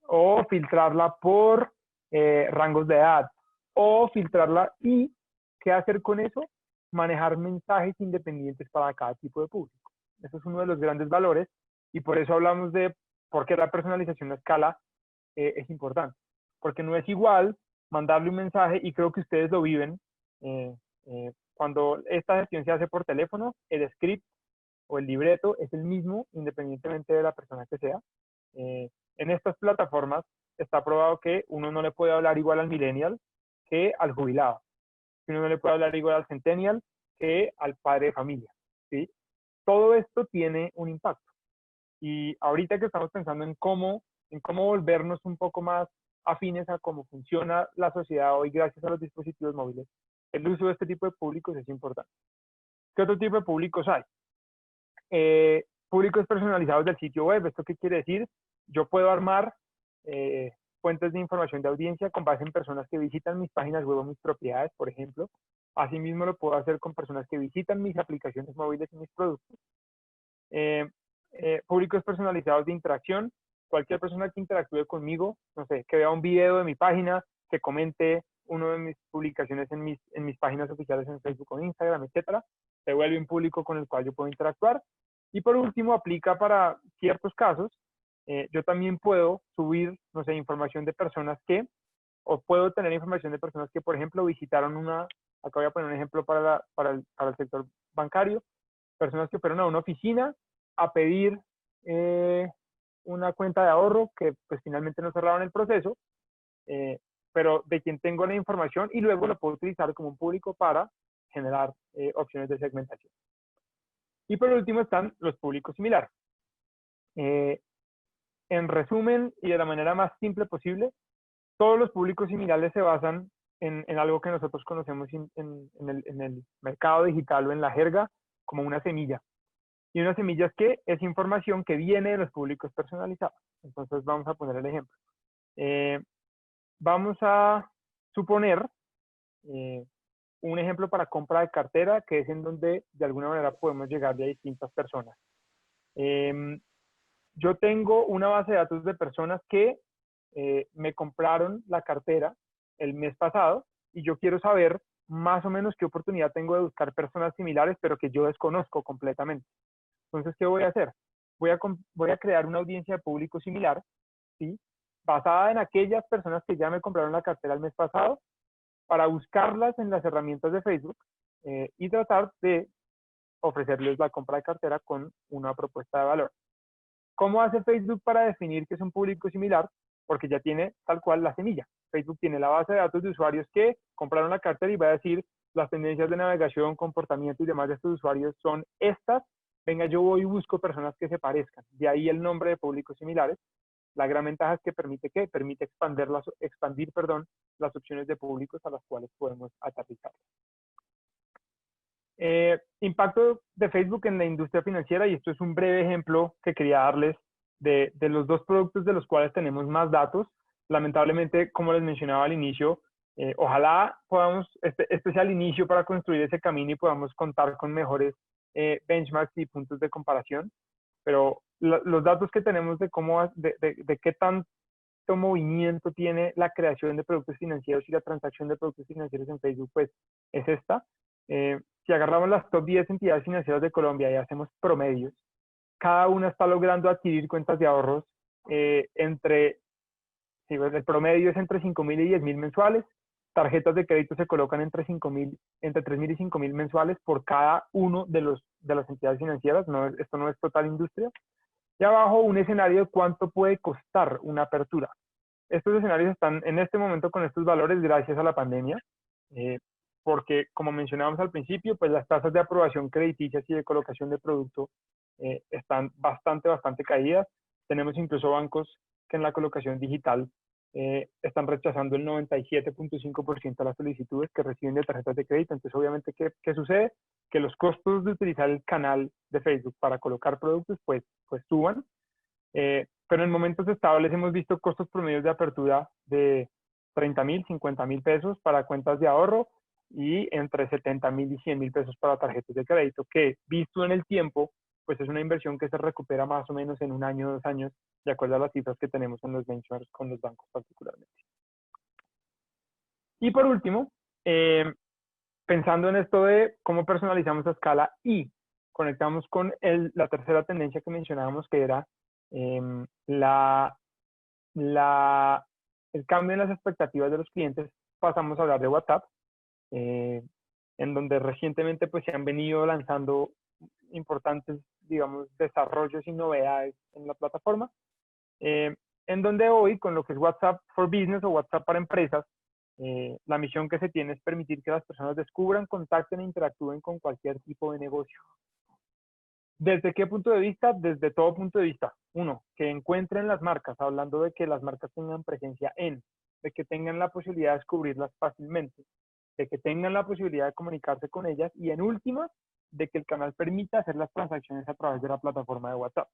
o filtrarla por rangos de edad, o filtrarla y ¿qué hacer con eso? Manejar mensajes independientes para cada tipo de público. Eso es uno de los grandes valores y por eso hablamos de por qué la personalización a escala es importante. Porque no es igual mandarle un mensaje, y creo que ustedes lo viven, cuando esta gestión se hace por teléfono, el script o el libreto es el mismo independientemente de la persona que sea. En estas plataformas está probado que uno no le puede hablar igual al millennial que al jubilado. Uno no le puede hablar igual al centennial que al padre de familia. ¿Sí? Todo esto tiene un impacto. Y ahorita que estamos pensando en cómo volvernos un poco más afines a cómo funciona la sociedad hoy gracias a los dispositivos móviles, el uso de este tipo de públicos es importante. ¿Qué otro tipo de públicos hay? Públicos personalizados del sitio web. ¿Esto qué quiere decir? Yo puedo armar fuentes de información de audiencia con base en personas que visitan mis páginas web o mis propiedades, por ejemplo. Asimismo, lo puedo hacer con personas que visitan mis aplicaciones móviles y mis productos. Públicos personalizados de interacción. Cualquier persona que interactúe conmigo, no sé, que vea un video de mi página, que comente una de mis publicaciones en mis páginas oficiales en Facebook o Instagram, etcétera, se vuelve un público con el cual yo puedo interactuar. Y por último, aplica para ciertos casos. Yo también puedo subir, no sé, información de personas o puedo tener información de personas que, por ejemplo, visitaron acá voy a poner un ejemplo para el sector bancario, personas que fueron a una oficina a pedir una cuenta de ahorro que pues finalmente no cerraron el proceso, pero de quien tengo la información y luego lo puedo utilizar como un público para generar opciones de segmentación. Y por último están los públicos similares. En resumen y de la manera más simple posible, todos los públicos similares se basan en algo que nosotros conocemos en el mercado digital o en la jerga como una semilla. Y una semilla es que es información que viene de los públicos personalizados. Entonces vamos a poner el ejemplo. Vamos a suponer un ejemplo para compra de cartera, que es en donde de alguna manera podemos llegar a distintas personas. Yo tengo una base de datos de personas que me compraron la cartera el mes pasado y yo quiero saber más o menos qué oportunidad tengo de buscar personas similares, pero que yo desconozco completamente. Entonces, ¿qué voy a hacer? Voy a crear una audiencia de público similar, ¿sí? Basada en aquellas personas que ya me compraron la cartera el mes pasado, para buscarlas en las herramientas de Facebook y tratar de ofrecerles la compra de cartera con una propuesta de valor. ¿Cómo hace Facebook para definir que es un público similar? Porque ya tiene tal cual la semilla. Facebook tiene la base de datos de usuarios que compraron la cartera y va a decir las tendencias de navegación, comportamiento y demás de estos usuarios son estas. Venga, yo voy y busco personas que se parezcan. De ahí el nombre de públicos similares. La gran ventaja es que permite expandir las opciones de públicos a las cuales podemos aterrizar. Impacto de Facebook en la industria financiera, y esto es un breve ejemplo que quería darles de los dos productos de los cuales tenemos más datos. Lamentablemente, como les mencionaba al inicio, ojalá podamos, este sea el inicio para construir ese camino y podamos contar con mejores benchmarks y puntos de comparación, pero los datos que tenemos de qué tanto movimiento tiene la creación de productos financieros y la transacción de productos financieros en Facebook, pues es esta. Si agarramos las top 10 entidades financieras de Colombia y hacemos promedios, cada una está logrando adquirir cuentas de ahorros el promedio es entre 5.000 y 10.000 mensuales. Tarjetas de crédito se colocan entre 3.000 y 5.000 mensuales por cada uno de las entidades financieras. Esto no es total industria. Y abajo un escenario de cuánto puede costar una apertura. Estos escenarios están en este momento con estos valores gracias a la pandemia, porque como mencionábamos al principio, pues las tasas de aprobación crediticias y de colocación de producto están bastante caídas. Tenemos incluso bancos que en la colocación digital están rechazando el 97.5% de las solicitudes que reciben de tarjetas de crédito. Entonces, obviamente, ¿qué sucede? Que los costos de utilizar el canal de Facebook para colocar productos, pues suban. Pero en momentos estables hemos visto costos promedios de apertura de 30.000, 50.000 pesos para cuentas de ahorro y entre 70.000 y 100.000 pesos para tarjetas de crédito, que visto en el tiempo, pues es una inversión que se recupera más o menos en 1 año, 2 años, de acuerdo a las cifras que tenemos en los benchmarks con los bancos particularmente. Y por último, pensando en esto de cómo personalizamos a escala y conectamos con la tercera tendencia que mencionábamos, que era el cambio en las expectativas de los clientes, pasamos a hablar de WhatsApp, en donde recientemente pues se han venido lanzando importantes, digamos, desarrollos y novedades en la plataforma, en donde hoy con lo que es WhatsApp for Business o WhatsApp para empresas, la misión que se tiene es permitir que las personas descubran, contacten e interactúen con cualquier tipo de negocio. ¿Desde qué punto de vista? Desde todo punto de vista. Uno, que encuentren las marcas, hablando de que las marcas tengan presencia de que tengan la posibilidad de descubrirlas fácilmente, de que tengan la posibilidad de comunicarse con ellas y en últimas, de que el canal permita hacer las transacciones a través de la plataforma de WhatsApp.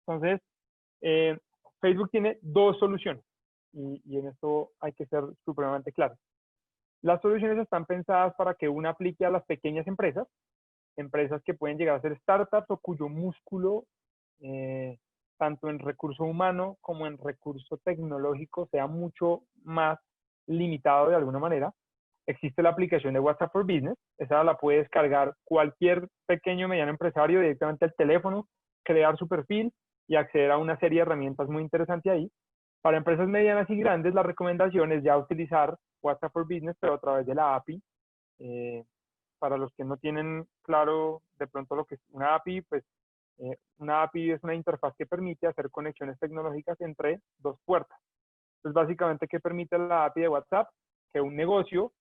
Entonces, Facebook tiene dos soluciones y en esto hay que ser supremamente claro. Las soluciones están pensadas para que una aplique a las pequeñas empresas que pueden llegar a ser startups o cuyo músculo, tanto en recurso humano como en recurso tecnológico, sea mucho más limitado de alguna manera. Existe la aplicación de WhatsApp for Business, esa la puede descargar cualquier pequeño o mediano empresario directamente al teléfono, crear su perfil y acceder a una serie de herramientas muy interesantes ahí. Para empresas medianas y grandes, la recomendación es ya utilizar WhatsApp for Business, pero a través de la API. Para los que no tienen claro de pronto lo que es una API, pues una API es una interfaz que permite hacer conexiones tecnológicas entre dos puertas. Entonces, básicamente, ¿qué permite la API de WhatsApp? Que un negocio,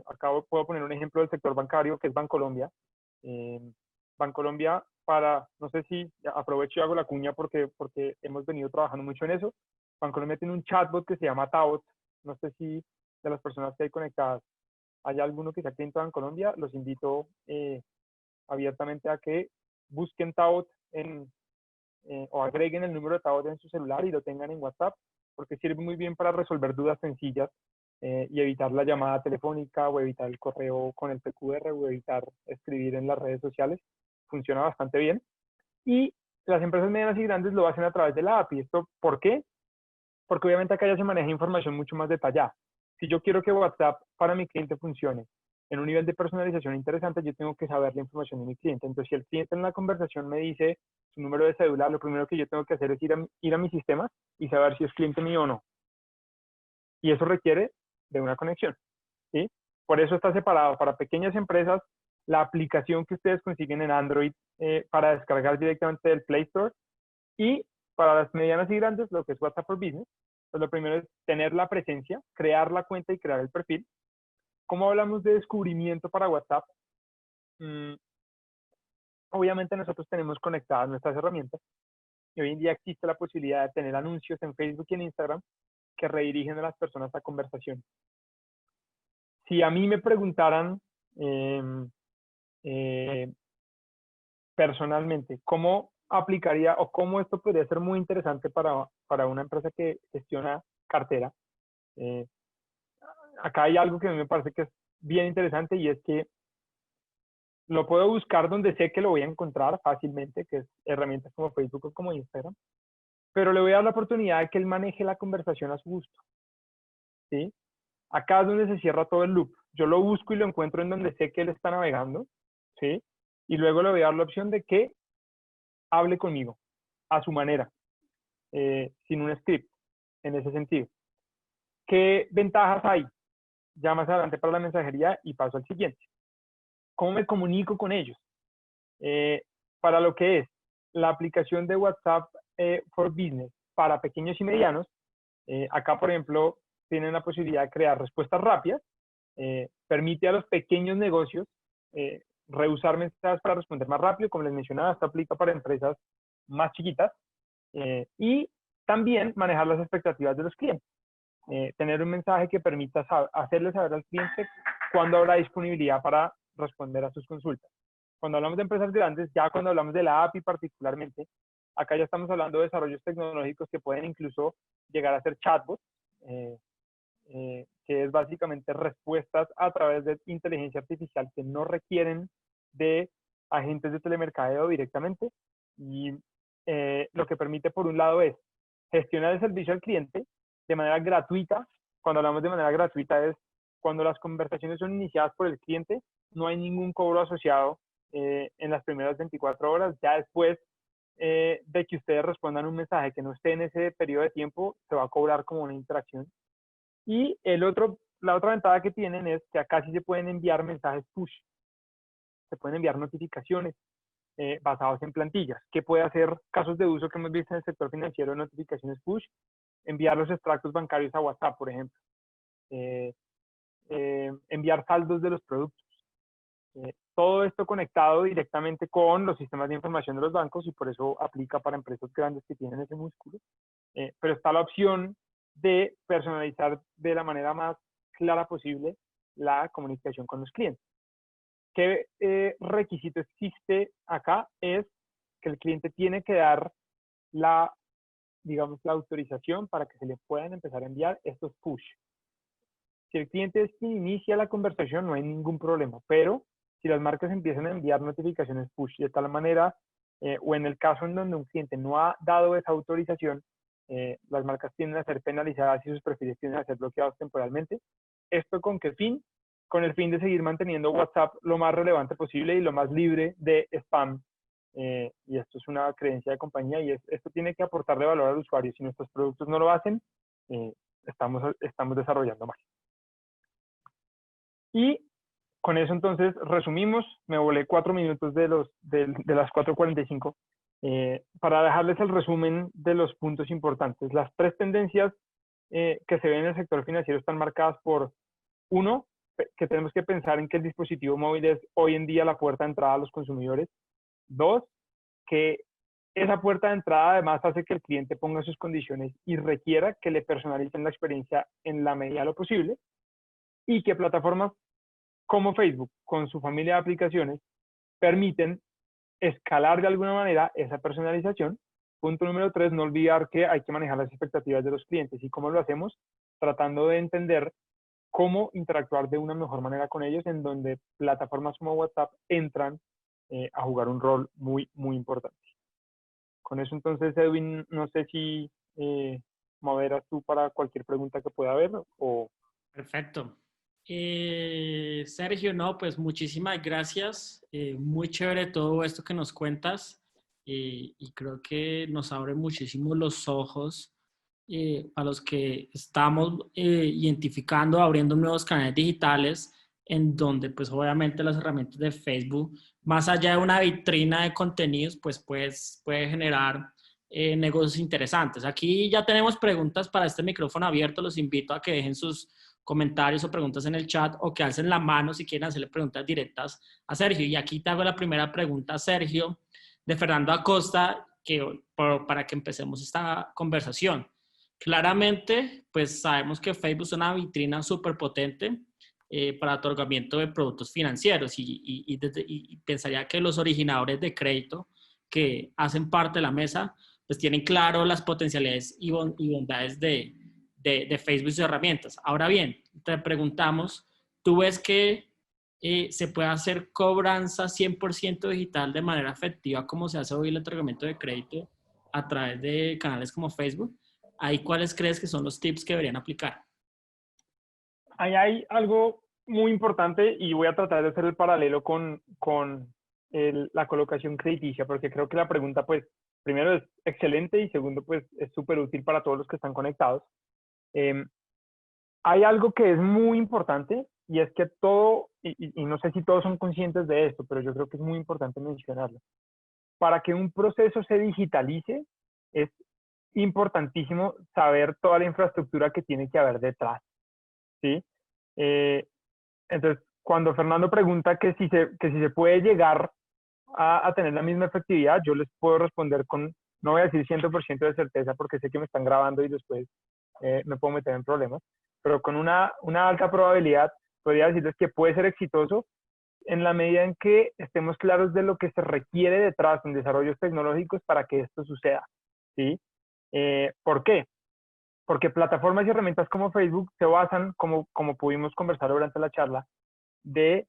acá puedo poner un ejemplo del sector bancario, que es Bancolombia. Bancolombia, no sé si aprovecho y hago la cuña porque hemos venido trabajando mucho en eso. Bancolombia tiene un chatbot que se llama Tabot. No sé si de las personas que hay conectadas hay alguno que sea cliente en Colombia, los invito abiertamente a que busquen Talbot o agreguen el número de Talbot en su celular y lo tengan en WhatsApp, porque sirve muy bien para resolver dudas sencillas y evitar la llamada telefónica o evitar el correo con el PQR o evitar escribir en las redes sociales. Funciona bastante bien. Y las empresas medianas y grandes lo hacen a través de la API. ¿Esto por qué? Porque obviamente acá ya se maneja información mucho más detallada. Si yo quiero que WhatsApp para mi cliente funcione en un nivel de personalización interesante, yo tengo que saber la información de mi cliente. Entonces, si el cliente en la conversación me dice su número de cédula, lo primero que yo tengo que hacer es ir a mi sistema y saber si es cliente mío o no. Y eso requiere de una conexión, ¿sí? Por eso está separado. Para pequeñas empresas, la aplicación que ustedes consiguen en Android para descargar directamente del Play Store, y para las medianas y grandes, lo que es WhatsApp for Business, pues lo primero es tener la presencia, crear la cuenta y crear el perfil. ¿Cómo hablamos de descubrimiento para WhatsApp? Obviamente nosotros tenemos conectadas nuestras herramientas y hoy en día existe la posibilidad de tener anuncios en Facebook y en Instagram que redirigen a las personas a conversación. Si a mí me preguntaran personalmente cómo aplicaría o cómo esto podría ser muy interesante para una empresa que gestiona cartera, acá hay algo que a mí me parece que es bien interesante y es que lo puedo buscar donde sé que lo voy a encontrar fácilmente, que es herramientas como Facebook o como Instagram, pero le voy a dar la oportunidad de que él maneje la conversación a su gusto, ¿sí? Acá es donde se cierra todo el loop. Yo lo busco y lo encuentro en donde sé que él está navegando, ¿sí? Y luego le voy a dar la opción de que hable conmigo a su manera, sin un script, en ese sentido. ¿Qué ventajas hay? Ya más adelante para la mensajería y paso al siguiente. ¿Cómo me comunico con ellos? Para lo que es la aplicación de WhatsApp for Business para pequeños y medianos, acá, por ejemplo, tienen la posibilidad de crear respuestas rápidas, permite a los pequeños negocios reusar mensajes para responder más rápido. Como les mencionaba, esto aplica para empresas más chiquitas, y también manejar las expectativas de los clientes. Tener un mensaje que permita hacerle saber al cliente cuándo habrá disponibilidad para responder a sus consultas. Cuando hablamos de empresas grandes, ya cuando hablamos de la API particularmente, acá ya estamos hablando de desarrollos tecnológicos que pueden incluso llegar a ser chatbots, que es básicamente respuestas a través de inteligencia artificial que no requieren de agentes de telemercadeo directamente, y lo que permite por un lado es gestionar el servicio al cliente de manera gratuita. Cuando hablamos de manera gratuita es cuando las conversaciones son iniciadas por el cliente, no hay ningún cobro asociado en las primeras 24 horas. Ya después de que ustedes respondan un mensaje que no esté en ese periodo de tiempo, se va a cobrar como una interacción. Y la otra ventaja que tienen es que acá sí se pueden enviar mensajes push, se pueden enviar notificaciones basados en plantillas. ¿Qué puede hacer casos de uso que hemos visto en el sector financiero de notificaciones push? Enviar los extractos bancarios a WhatsApp, por ejemplo. Enviar saldos de los productos. Todo esto conectado directamente con los sistemas de información de los bancos, y por eso aplica para empresas grandes que tienen ese músculo. Pero está la opción de personalizar de la manera más clara posible la comunicación con los clientes. ¿Qué requisito existe acá? Es que el cliente tiene que dar la autorización para que se le puedan empezar a enviar estos push. Si el cliente es quien inicia la conversación, no hay ningún problema, pero si las marcas empiezan a enviar notificaciones push de tal manera, o en el caso en donde un cliente no ha dado esa autorización, las marcas tienden a ser penalizadas y sus perfiles tienden a ser bloqueados temporalmente. ¿Esto con qué fin? Con el fin de seguir manteniendo WhatsApp lo más relevante posible y lo más libre de spam. Y esto es una creencia de compañía, y esto tiene que aportarle valor al usuario. Si nuestros productos no lo hacen, estamos desarrollando más. Y con eso entonces resumimos. Me volé 4 minutos de las 4:45 para dejarles el resumen de los puntos importantes. Las 3 tendencias que se ven en el sector financiero están marcadas por, uno, que tenemos que pensar en que el dispositivo móvil es hoy en día la puerta de entrada a los consumidores. 2, que esa puerta de entrada además hace que el cliente ponga sus condiciones y requiera que le personalicen la experiencia en la medida de lo posible, y que plataformas como Facebook, con su familia de aplicaciones, permiten escalar de alguna manera esa personalización. Punto número 3, no olvidar que hay que manejar las expectativas de los clientes. ¿Y cómo lo hacemos? Tratando de entender cómo interactuar de una mejor manera con ellos, en donde plataformas como WhatsApp entran a jugar un rol muy, muy importante. Con eso entonces, Edwin, no sé si moderas tú para cualquier pregunta que pueda haber o... Perfecto. Sergio, no, pues muchísimas gracias. Muy chévere todo esto que nos cuentas y creo que nos abre muchísimo los ojos a los que estamos identificando, abriendo nuevos canales digitales en donde pues obviamente las herramientas de Facebook, más allá de una vitrina de contenidos, pues puede generar negocios interesantes. Aquí ya tenemos preguntas para este micrófono abierto. Los invito a que dejen sus comentarios o preguntas en el chat o que alcen la mano si quieren hacerle preguntas directas a Sergio. Y aquí te hago la primera pregunta, Sergio, de Fernando Acosta, para que empecemos esta conversación. Claramente, pues sabemos que Facebook es una vitrina súper potente para otorgamiento de productos financieros y pensaría que los originadores de crédito que hacen parte de la mesa, pues tienen claro las potencialidades y bondades de Facebook y sus herramientas. Ahora bien, te preguntamos, ¿tú ves que se puede hacer cobranza 100% digital de manera efectiva como se hace hoy el otorgamiento de crédito a través de canales como Facebook? ¿Ahí cuáles crees que son los tips que deberían aplicar? Ahí hay algo muy importante y voy a tratar de hacer el paralelo con la colocación crediticia, porque creo que la pregunta, pues, primero es excelente y segundo, pues, es súper útil para todos los que están conectados. Hay algo que es muy importante y es que todo, y no sé si todos son conscientes de esto, pero yo creo que es muy importante mencionarlo. Para que un proceso se digitalice, es importantísimo saber toda la infraestructura que tiene que haber detrás, ¿sí? Entonces, cuando Fernando pregunta que si se puede llegar a tener la misma efectividad, yo les puedo responder con, no voy a decir 100% de certeza porque sé que me están grabando y después me puedo meter en problemas, pero con una alta probabilidad podría decirles que puede ser exitoso en la medida en que estemos claros de lo que se requiere detrás en desarrollos tecnológicos para que esto suceda, ¿sí? ¿Por qué? Porque plataformas y herramientas como Facebook se basan, como pudimos conversar durante la charla, de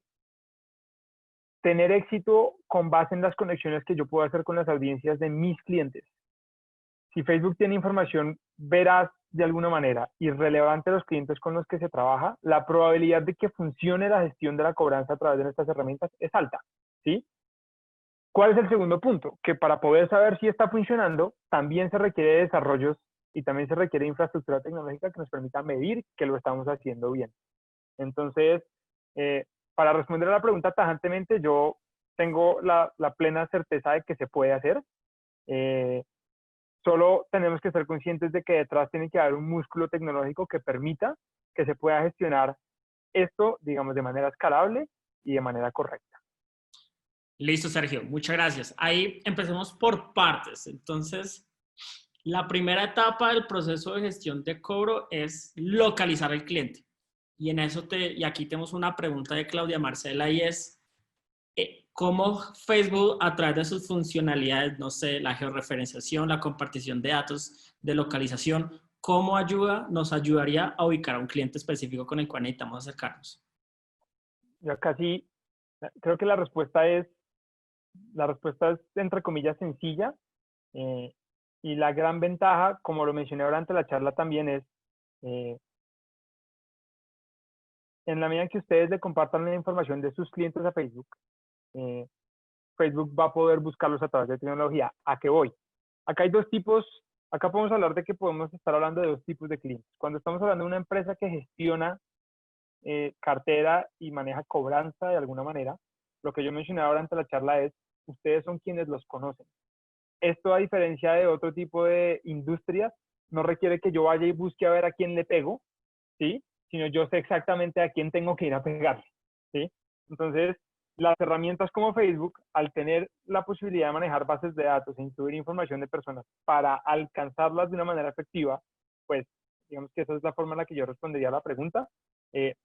tener éxito con base en las conexiones que yo puedo hacer con las audiencias de mis clientes. Si Facebook tiene información veraz de alguna manera y relevante a los clientes con los que se trabaja, la probabilidad de que funcione la gestión de la cobranza a través de nuestras herramientas es alta, ¿sí? ¿Cuál es el segundo punto? Que para poder saber si está funcionando, también se requiere de desarrollos y también se requiere infraestructura tecnológica que nos permita medir que lo estamos haciendo bien. Entonces, para responder a la pregunta tajantemente, yo tengo la plena certeza de que se puede hacer. Solo tenemos que ser conscientes de que detrás tiene que haber un músculo tecnológico que permita que se pueda gestionar esto, digamos, de manera escalable y de manera correcta. Listo, Sergio. Muchas gracias. Ahí empecemos por partes. Entonces, la primera etapa del proceso de gestión de cobro es localizar al cliente. Y y aquí tenemos una pregunta de Claudia Marcela y es, ¿cómo Facebook a través de sus funcionalidades, no sé, la georreferenciación, la compartición de datos de localización, cómo nos ayudaría a ubicar a un cliente específico con el cual necesitamos acercarnos? Yo casi creo que la respuesta es entre comillas sencilla, y la gran ventaja, como lo mencioné durante la charla también, es en la medida que ustedes le compartan la información de sus clientes a Facebook, Facebook va a poder buscarlos a través de tecnología. ¿A qué voy? Acá hay dos tipos, acá podemos hablar de que podemos estar hablando de dos tipos de clientes. Cuando estamos hablando de una empresa que gestiona cartera y maneja cobranza de alguna manera, lo que yo mencionaba durante la charla es, ustedes son quienes los conocen. Esto, a diferencia de otro tipo de industrias, no requiere que yo vaya y busque a ver a quién le pego, ¿sí? Sino yo sé exactamente a quién tengo que ir a pegarle, ¿sí? Entonces, las herramientas como Facebook, al tener la posibilidad de manejar bases de datos e incluir información de personas para alcanzarlas de una manera efectiva, pues digamos que esa es la forma en la que yo respondería a la pregunta.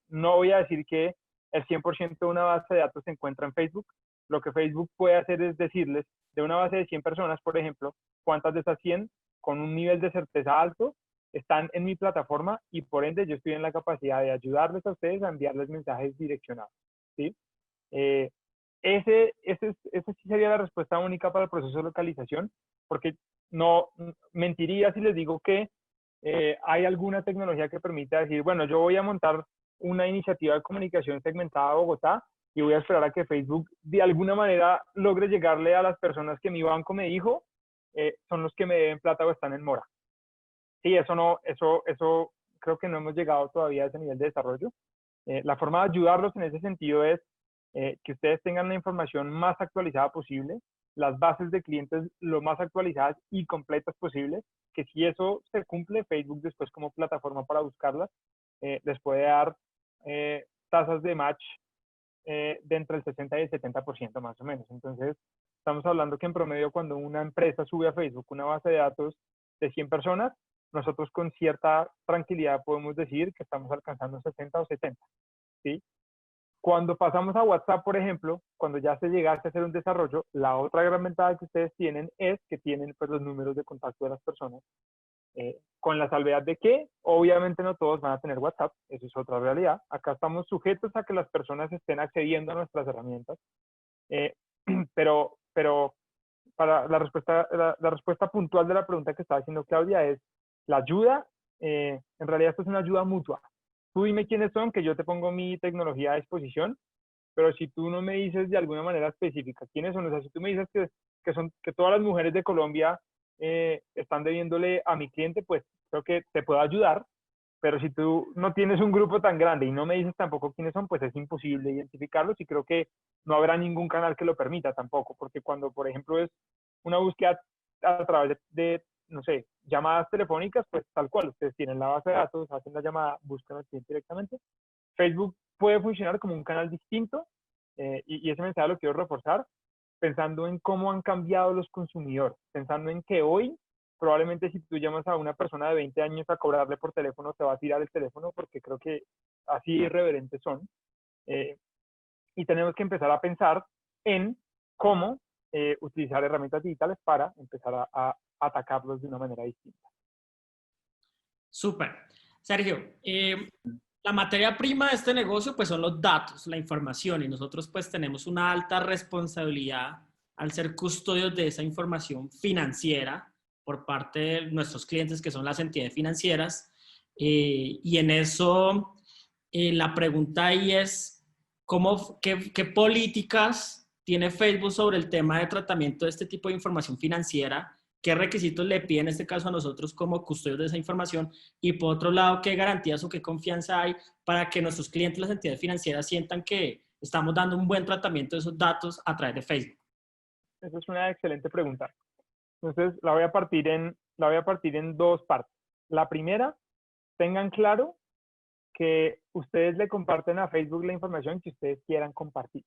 No voy a decir que el 100% de una base de datos se encuentra en Facebook, lo que Facebook puede hacer es decirles, de una base de 100 personas, por ejemplo, cuántas de esas 100 con un nivel de certeza alto están en mi plataforma y por ende yo estoy en la capacidad de ayudarles a ustedes a enviarles mensajes direccionados, ¿sí? Esa sí sería la respuesta única para el proceso de localización, porque no mentiría si les digo que hay alguna tecnología que permita decir, bueno, yo voy a montar una iniciativa de comunicación segmentada a Bogotá y voy a esperar a que Facebook de alguna manera logre llegarle a las personas que mi banco me dijo son los que me deben plata o están en mora. Sí, eso creo que no hemos llegado todavía a ese nivel de desarrollo. La forma de ayudarlos en ese sentido es que ustedes tengan la información más actualizada posible, las bases de clientes lo más actualizadas y completas posibles, que si eso se cumple, Facebook después como plataforma para buscarlas, les puede dar tasas de match de entre el 60 y el 70% más o menos. Entonces, estamos hablando que en promedio cuando una empresa sube a Facebook una base de datos de 100 personas, nosotros con cierta tranquilidad podemos decir que estamos alcanzando 60 o 70, ¿sí? Cuando pasamos a WhatsApp, por ejemplo, cuando ya se llegase a hacer un desarrollo, la otra gran ventaja que ustedes tienen es que tienen pues, los números de contacto de las personas, con la salvedad de que obviamente no todos van a tener WhatsApp, eso es otra realidad. Acá estamos sujetos a que las personas estén accediendo a nuestras herramientas, pero para la respuesta puntual de la pregunta que estaba haciendo Claudia es, la ayuda, en realidad esto es una ayuda mutua. Tú dime quiénes son, que yo te pongo mi tecnología a disposición, pero si tú no me dices de alguna manera específica quiénes son, o sea, si tú me dices que todas las mujeres de Colombia están debiéndole a mi cliente, pues creo que te puedo ayudar, pero si tú no tienes un grupo tan grande y no me dices tampoco quiénes son, pues es imposible identificarlos y creo que no habrá ningún canal que lo permita tampoco, porque cuando, por ejemplo, es una búsqueda a través de no sé, llamadas telefónicas, pues tal cual, ustedes tienen la base de datos, hacen la llamada, buscan al cliente directamente. Facebook puede funcionar como un canal distinto y ese mensaje lo quiero reforzar pensando en cómo han cambiado los consumidores, pensando en que hoy probablemente si tú llamas a una persona de 20 años a cobrarle por teléfono, te va a tirar el teléfono porque creo que así irreverentes son. Y tenemos que empezar a pensar en cómo utilizar herramientas digitales para empezar a atacarlos de una manera distinta. Súper. Sergio, la materia prima de este negocio pues son los datos, la información, y nosotros pues tenemos una alta responsabilidad al ser custodios de esa información financiera por parte de nuestros clientes que son las entidades financieras. Y en eso la pregunta ahí es, ¿qué políticas tiene Facebook sobre el tema de tratamiento de este tipo de información financiera? ¿Qué requisitos le pide en este caso a nosotros como custodios de esa información? Y por otro lado, ¿qué garantías o qué confianza hay para que nuestros clientes, las entidades financieras, sientan que estamos dando un buen tratamiento de esos datos a través de Facebook? Esa es una excelente pregunta. Entonces, la voy a partir en dos partes. La primera, tengan claro que ustedes le comparten a Facebook la información que ustedes quieran compartir.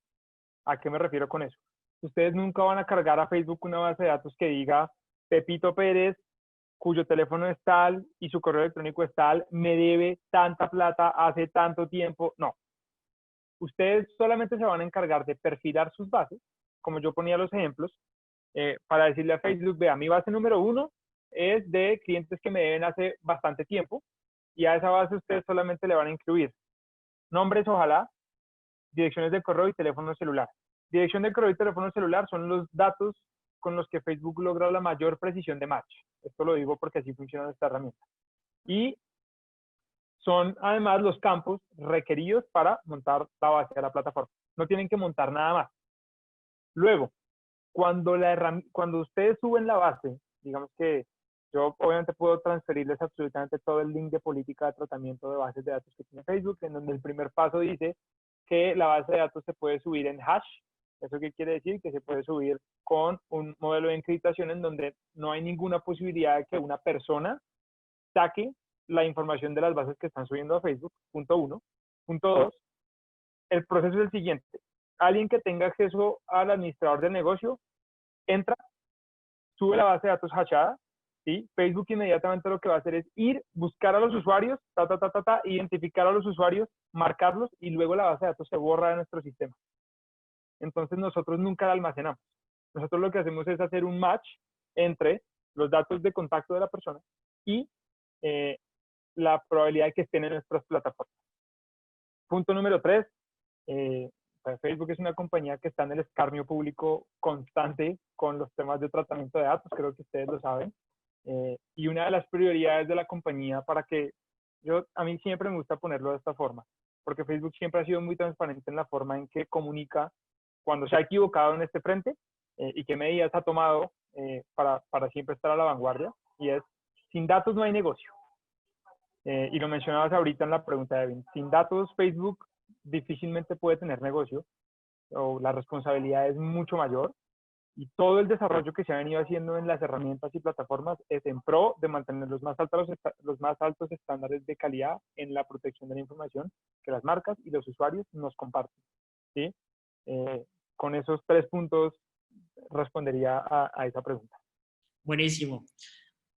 ¿A qué me refiero con eso? Ustedes nunca van a cargar a Facebook una base de datos que diga Pepito Pérez, cuyo teléfono es tal y su correo electrónico es tal, me debe tanta plata hace tanto tiempo. No. Ustedes solamente se van a encargar de perfilar sus bases, como yo ponía los ejemplos, para decirle a Facebook, vea, mi base número 1 es de clientes que me deben hace bastante tiempo y a esa base ustedes solamente le van a incluir nombres, ojalá, direcciones de correo y teléfono celular. Dirección de correo y teléfono celular son los datos con los que Facebook logra la mayor precisión de match. Esto lo digo porque así funciona esta herramienta. Y son además los campos requeridos para montar la base de la plataforma. No tienen que montar nada más. Luego, cuando ustedes suben la base, digamos que yo obviamente puedo transferirles absolutamente todo el link de política de tratamiento de bases de datos que tiene Facebook, en donde el primer paso dice que la base de datos se puede subir en hash. ¿Eso qué quiere decir? Que se puede subir con un modelo de encriptación en donde no hay ninguna posibilidad de que una persona saque la información de las bases que están subiendo a Facebook, punto 1. Punto 2, el proceso es el siguiente. Alguien que tenga acceso al administrador del negocio entra, sube la base de datos hashada, ¿sí? Facebook inmediatamente lo que va a hacer es ir, buscar a los usuarios, identificar a los usuarios, marcarlos y luego la base de datos se borra de nuestro sistema. entonces nosotros nunca la almacenamos. Nosotros lo que hacemos es hacer un match entre los datos de contacto de la persona y la probabilidad de que estén en nuestras plataformas. Punto número 3, Facebook es una compañía que está en el escarnio público constante con los temas de tratamiento de datos, creo que ustedes lo saben. Y una de las prioridades de la compañía a mí siempre me gusta ponerlo de esta forma, porque Facebook siempre ha sido muy transparente en la forma en que comunica cuando se ha equivocado en este frente y qué medidas ha tomado para siempre estar a la vanguardia, y es, sin datos no hay negocio. Y lo mencionabas ahorita en la pregunta de Evin, sin datos Facebook difícilmente puede tener negocio, o la responsabilidad es mucho mayor, y todo el desarrollo que se ha venido haciendo en las herramientas y plataformas es en pro de mantener los más altos estándares de calidad en la protección de la información que las marcas y los usuarios nos comparten, ¿sí? Con esos 3 puntos respondería a esa pregunta. Buenísimo.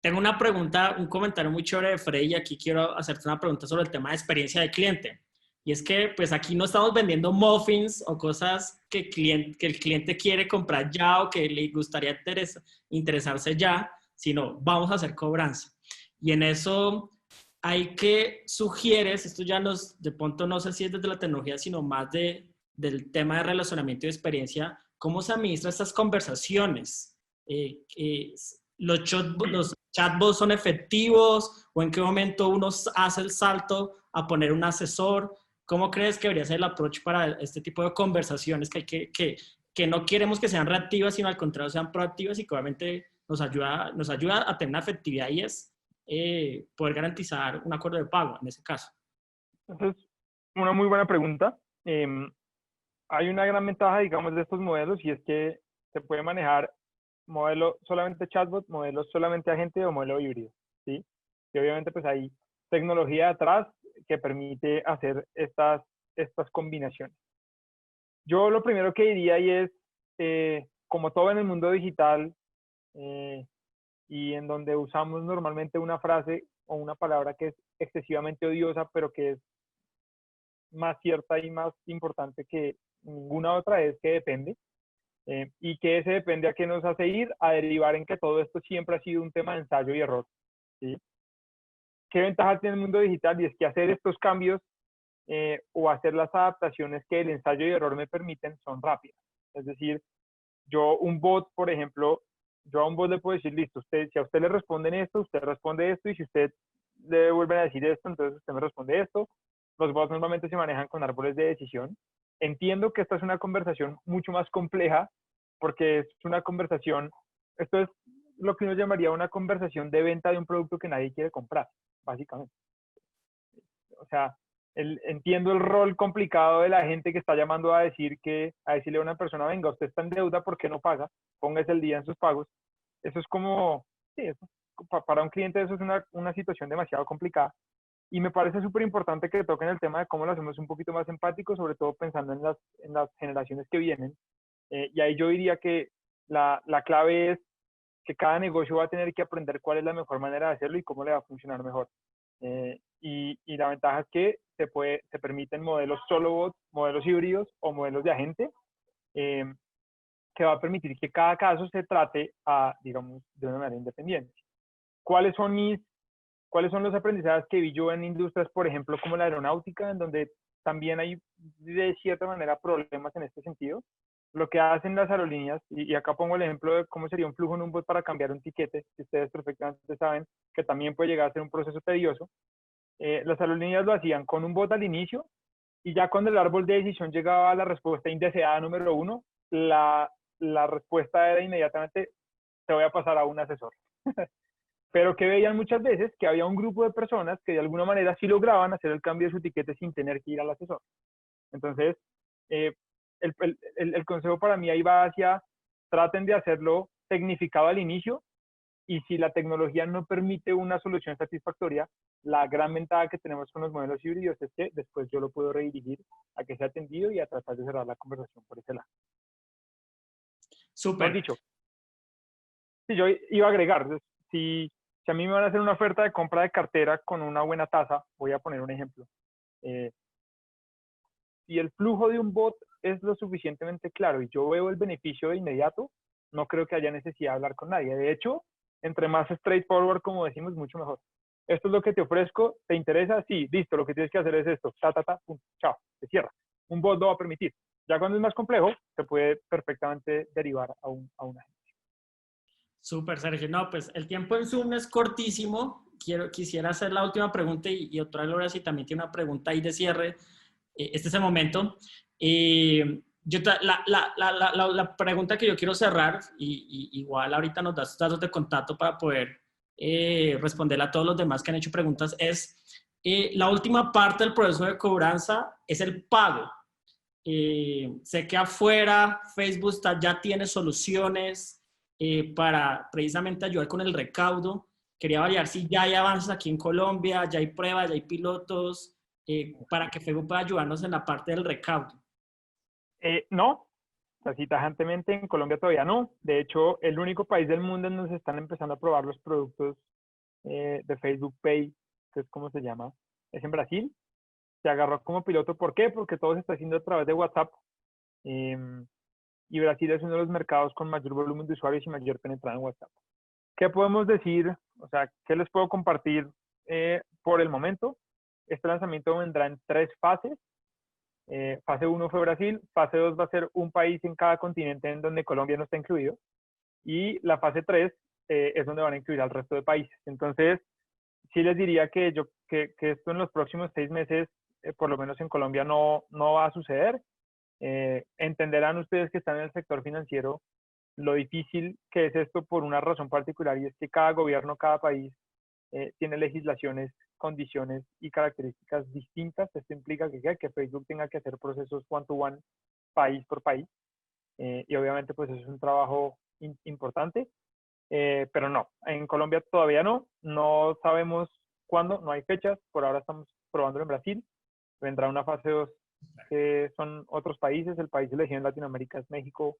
Tengo una pregunta, un comentario muy chévere de Freddy, y aquí quiero hacerte una pregunta sobre el tema de experiencia de cliente. Y es que pues aquí no estamos vendiendo muffins o cosas que el cliente quiere comprar ya o que le gustaría interesarse ya, sino vamos a hacer cobranza. Y en eso hay que sugieres, esto ya de pronto no sé si es desde la tecnología, sino más del tema de relacionamiento y experiencia, cómo se administran estas conversaciones. Los chatbots son efectivos, o en qué momento uno hace el salto a poner un asesor. ¿Cómo crees que debería ser el approach para este tipo de conversaciones que no queremos que sean reactivas, sino al contrario sean proactivas, y que obviamente nos ayuda a tener una efectividad, y es poder garantizar un acuerdo de pago en ese caso? Esa es una muy buena pregunta. Hay una gran ventaja, digamos, de estos modelos, y es que se puede manejar modelo solamente chatbot, modelo solamente agente o modelo híbrido, ¿sí? Y obviamente pues hay tecnología atrás que permite hacer estas combinaciones. Yo lo primero que diría y es, como todo en el mundo digital y en donde usamos normalmente una frase o una palabra que es excesivamente odiosa, pero que es más cierta y más importante que ninguna otra, es que depende. Y que ese depende a qué nos hace ir a derivar en que todo esto siempre ha sido un tema de ensayo y error, ¿sí? ¿Qué ventaja tiene el mundo digital? Y es que hacer estos cambios o hacer las adaptaciones que el ensayo y error me permiten son rápidas. Es decir, un bot, por ejemplo, yo a un bot le puedo decir, listo, si a usted le responden esto, usted responde esto, y si usted le vuelven a decir esto, entonces usted me responde esto. Los bots normalmente se manejan con árboles de decisión. Entiendo que esta es una conversación mucho más compleja, porque es una conversación, esto es lo que uno llamaría una conversación de venta de un producto que nadie quiere comprar, básicamente. O sea, entiendo el rol complicado de la gente que está llamando a decirle a una persona, venga, usted está en deuda, ¿por qué no paga? Póngase el día en sus pagos. Eso es como, sí, para un cliente eso es una situación demasiado complicada. Y me parece súper importante que toquen el tema de cómo lo hacemos un poquito más empático, sobre todo pensando en las generaciones que vienen. Y ahí yo diría que la clave es que cada negocio va a tener que aprender cuál es la mejor manera de hacerlo y cómo le va a funcionar mejor. Y la ventaja es que se permiten modelos solo bot, modelos híbridos o modelos de agente, que va a permitir que cada caso se trate, digamos, de una manera independiente. ¿Cuáles son los aprendizajes que vi yo en industrias, por ejemplo, como la aeronáutica, en donde también hay de cierta manera problemas en este sentido? Lo que hacen las aerolíneas, y acá pongo el ejemplo de cómo sería un flujo en un bot para cambiar un tiquete, que ustedes perfectamente saben que también puede llegar a ser un proceso tedioso. Las aerolíneas lo hacían con un bot al inicio, y ya cuando el árbol de decisión llegaba a la respuesta indeseada número 1, la respuesta era inmediatamente, te voy a pasar a un asesor. Pero que veían muchas veces que había un grupo de personas que de alguna manera sí lograban hacer el cambio de su tiquete sin tener que ir al asesor. Entonces, el consejo para mí ahí va hacia, traten de hacerlo tecnificado al inicio, y si la tecnología no permite una solución satisfactoria, la gran ventaja que tenemos con los modelos híbridos es que después yo lo puedo redirigir a que sea atendido y a tratar de cerrar la conversación por ese lado. Súper. ¿Lo has dicho? Sí, yo iba a agregar, si a mí me van a hacer una oferta de compra de cartera con una buena tasa, voy a poner un ejemplo. Si el flujo de un bot es lo suficientemente claro y yo veo el beneficio de inmediato, no creo que haya necesidad de hablar con nadie. De hecho, entre más straightforward, como decimos, mucho mejor. Esto es lo que te ofrezco, ¿te interesa? Sí, listo, lo que tienes que hacer es esto, pum, chao, se cierra. Un bot lo va a permitir. Ya cuando es más complejo, se puede perfectamente derivar a una agencia. Súper, Sergio. No, pues el tiempo en Zoom es cortísimo. Quisiera hacer la última pregunta y otra Gloria, si también tiene una pregunta ahí de cierre. Este es el momento. La pregunta que yo quiero cerrar, igual ahorita nos das datos de contacto para poder responderle a todos los demás que han hecho preguntas, es la última parte del proceso de cobranza es el pago. Sé que afuera Facebook ya tiene soluciones para precisamente ayudar con el recaudo. Quería validar si ya hay avances aquí en Colombia, ya hay pruebas, ya hay pilotos, para que Facebook pueda ayudarnos en la parte del recaudo. No, así tajantemente en Colombia todavía no. De hecho, el único país del mundo en donde se están empezando a probar los productos de Facebook Pay, que es como se llama, es en Brasil. Se agarró como piloto. ¿Por qué? Porque todo se está haciendo a través de WhatsApp. Y Brasil es uno de los mercados con mayor volumen de usuarios y mayor penetrada en WhatsApp. ¿Qué podemos decir? O sea, ¿qué les puedo compartir por el momento? Este lanzamiento vendrá en 3 fases. Fase 1 fue Brasil, fase 2 va a ser un país en cada continente en donde Colombia no está incluido. Y la fase 3 es donde van a incluir al resto de países. Entonces, sí les diría que esto en los próximos 6 meses, por lo menos en Colombia, no va a suceder. Entenderán ustedes que están en el sector financiero lo difícil que es esto por una razón particular, y es que cada gobierno, cada país tiene legislaciones, condiciones y características distintas. Esto implica que Facebook tenga que hacer procesos one-to-one, país por país, y obviamente pues eso es un trabajo importante, pero no, en Colombia todavía no sabemos cuándo, no hay fechas, por ahora estamos probándolo en Brasil, vendrá una fase 2 que son otros países, el país elegido en Latinoamérica es México,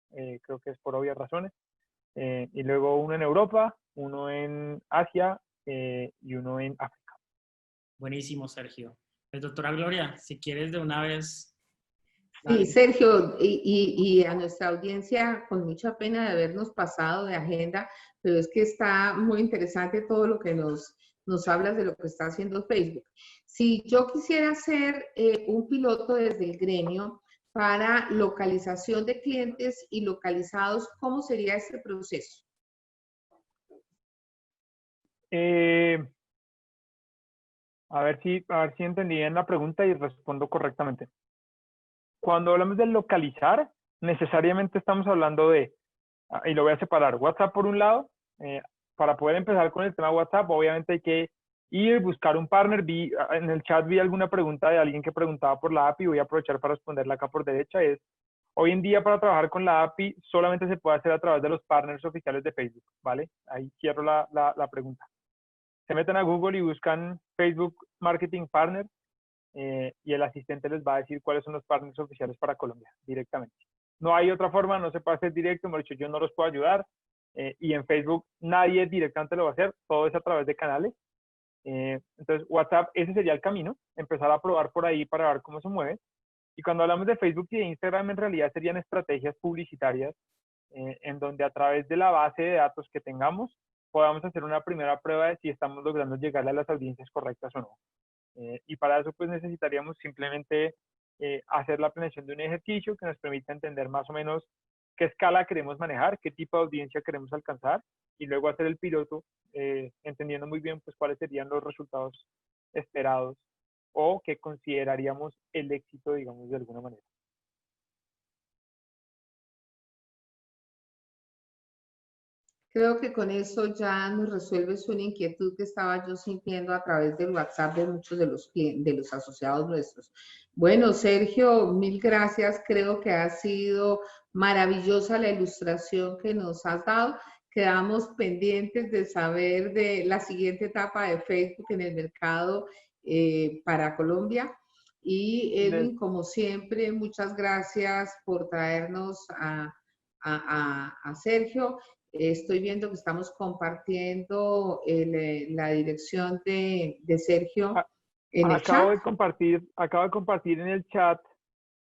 creo que es por obvias razones, y luego uno en Europa, uno en Asia y uno en África. Buenísimo, Sergio. Pues, doctora Gloria, si quieres de una vez. Sí, Sergio, y a nuestra audiencia, con mucha pena de habernos pasado de agenda, pero es que está muy interesante todo lo que nos hablas de lo que está haciendo Facebook. Si yo quisiera hacer un piloto desde el gremio para localización de clientes y localizados, ¿cómo sería este proceso? A ver si entendí bien la pregunta y respondo correctamente. Cuando hablamos de localizar, necesariamente estamos hablando de, y lo voy a separar, WhatsApp por un lado. Para poder empezar con el tema WhatsApp, obviamente hay que ir, buscar un partner. En el chat vi alguna pregunta de alguien que preguntaba por la API, voy a aprovechar para responderla acá por derecha. Hoy en día para trabajar con la API solamente se puede hacer a través de los partners oficiales de Facebook, ¿vale? Ahí cierro la pregunta. Se meten a Google y buscan Facebook Marketing Partner, y el asistente les va a decir cuáles son los partners oficiales para Colombia directamente. No hay otra forma, no se puede hacer directo, me he dicho, yo no los puedo ayudar, y en Facebook nadie directamente lo va a hacer, todo es a través de canales. Entonces WhatsApp, ese sería el camino, empezar a probar por ahí para ver cómo se mueve. Y cuando hablamos de Facebook y de Instagram, en realidad serían estrategias publicitarias en donde a través de la base de datos que tengamos podamos hacer una primera prueba de si estamos logrando llegarle a las audiencias correctas o no. Y para eso pues necesitaríamos simplemente hacer la planeación de un ejercicio que nos permita entender más o menos qué escala queremos manejar, qué tipo de audiencia queremos alcanzar, y luego hacer el piloto entendiendo muy bien pues cuáles serían los resultados esperados o que consideraríamos el éxito, digamos, de alguna manera. Creo que con eso ya nos resuelves una inquietud que estaba yo sintiendo a través del WhatsApp de muchos de los asociados nuestros. Bueno, Sergio, mil gracias. Creo que ha sido maravillosa la ilustración que nos has dado. Quedamos pendientes de saber de la siguiente etapa de Facebook en el mercado para Colombia. Y Edwin, como siempre, muchas gracias por traernos a Sergio. Estoy viendo que estamos compartiendo la dirección de Sergio en el chat. Acabo de compartir en el chat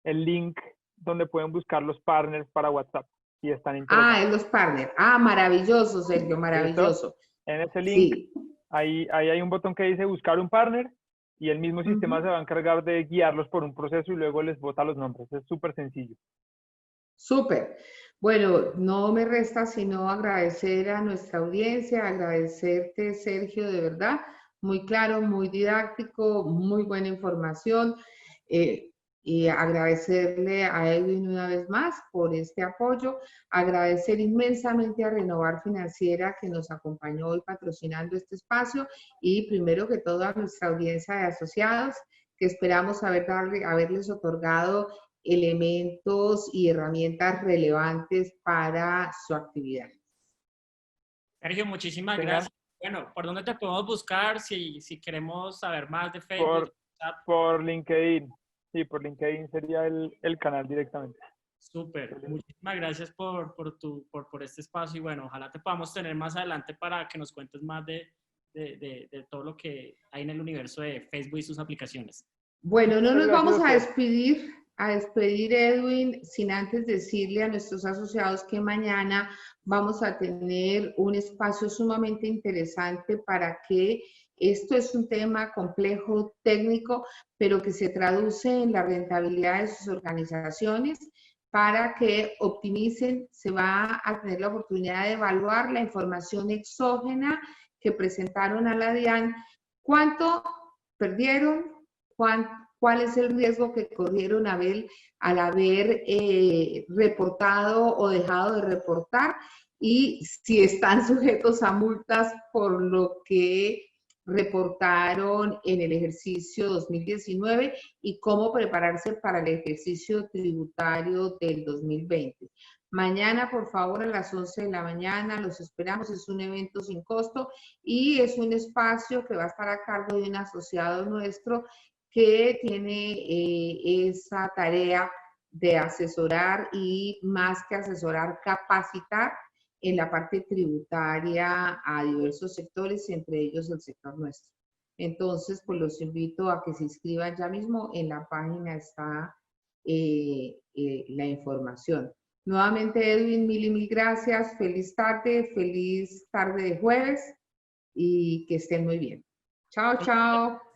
el link donde pueden buscar los partners para WhatsApp si están interesados. Ah, en los partners. Ah, maravilloso, Sergio, ¿Listo? maravilloso. En ese link, Sí. ahí hay un botón que dice buscar un partner y el mismo sistema se va a encargar de guiarlos por un proceso y luego les bota los nombres. Es súper sencillo. Súper. Bueno, no me resta sino agradecer a nuestra audiencia, agradecerte, Sergio, de verdad. Muy claro, muy didáctico, muy buena información. Y agradecerle a Edwin una vez más por este apoyo. Agradecer inmensamente a Renovar Financiera que nos acompañó hoy patrocinando este espacio. Y primero que todo a nuestra audiencia de asociados, que esperamos haberles otorgado elementos y herramientas relevantes para su actividad. Sergio, muchísimas gracias. Bueno, ¿por dónde te podemos buscar si queremos saber más de Facebook? Por LinkedIn. Sí, por LinkedIn sería el canal directamente. Súper. Muchísimas gracias por este espacio y bueno, ojalá te podamos tener más adelante para que nos cuentes más de todo lo que hay en el universo de Facebook y sus aplicaciones. Bueno, no nos vamos a despedir, Edwin, sin antes decirle a nuestros asociados que mañana vamos a tener un espacio sumamente interesante para que esto es un tema complejo, técnico, pero que se traduce en la rentabilidad de sus organizaciones para que optimicen. Se va a tener la oportunidad de evaluar la información exógena que presentaron a la DIAN. ¿Cuánto perdieron? ¿Cuál es el riesgo que corrieron al haber reportado o dejado de reportar? Y si están sujetos a multas por lo que reportaron en el ejercicio 2019 y cómo prepararse para el ejercicio tributario del 2020. Mañana, por favor, a las 11 de la mañana, los esperamos. Es un evento sin costo y es un espacio que va a estar a cargo de un asociado nuestro que tiene esa tarea de asesorar y más que asesorar, capacitar en la parte tributaria a diversos sectores, entre ellos el sector nuestro. Entonces, pues los invito a que se inscriban ya mismo. En la página está la información. Nuevamente, Edwin, mil y mil gracias. Feliz tarde de jueves y que estén muy bien. Chao, chao.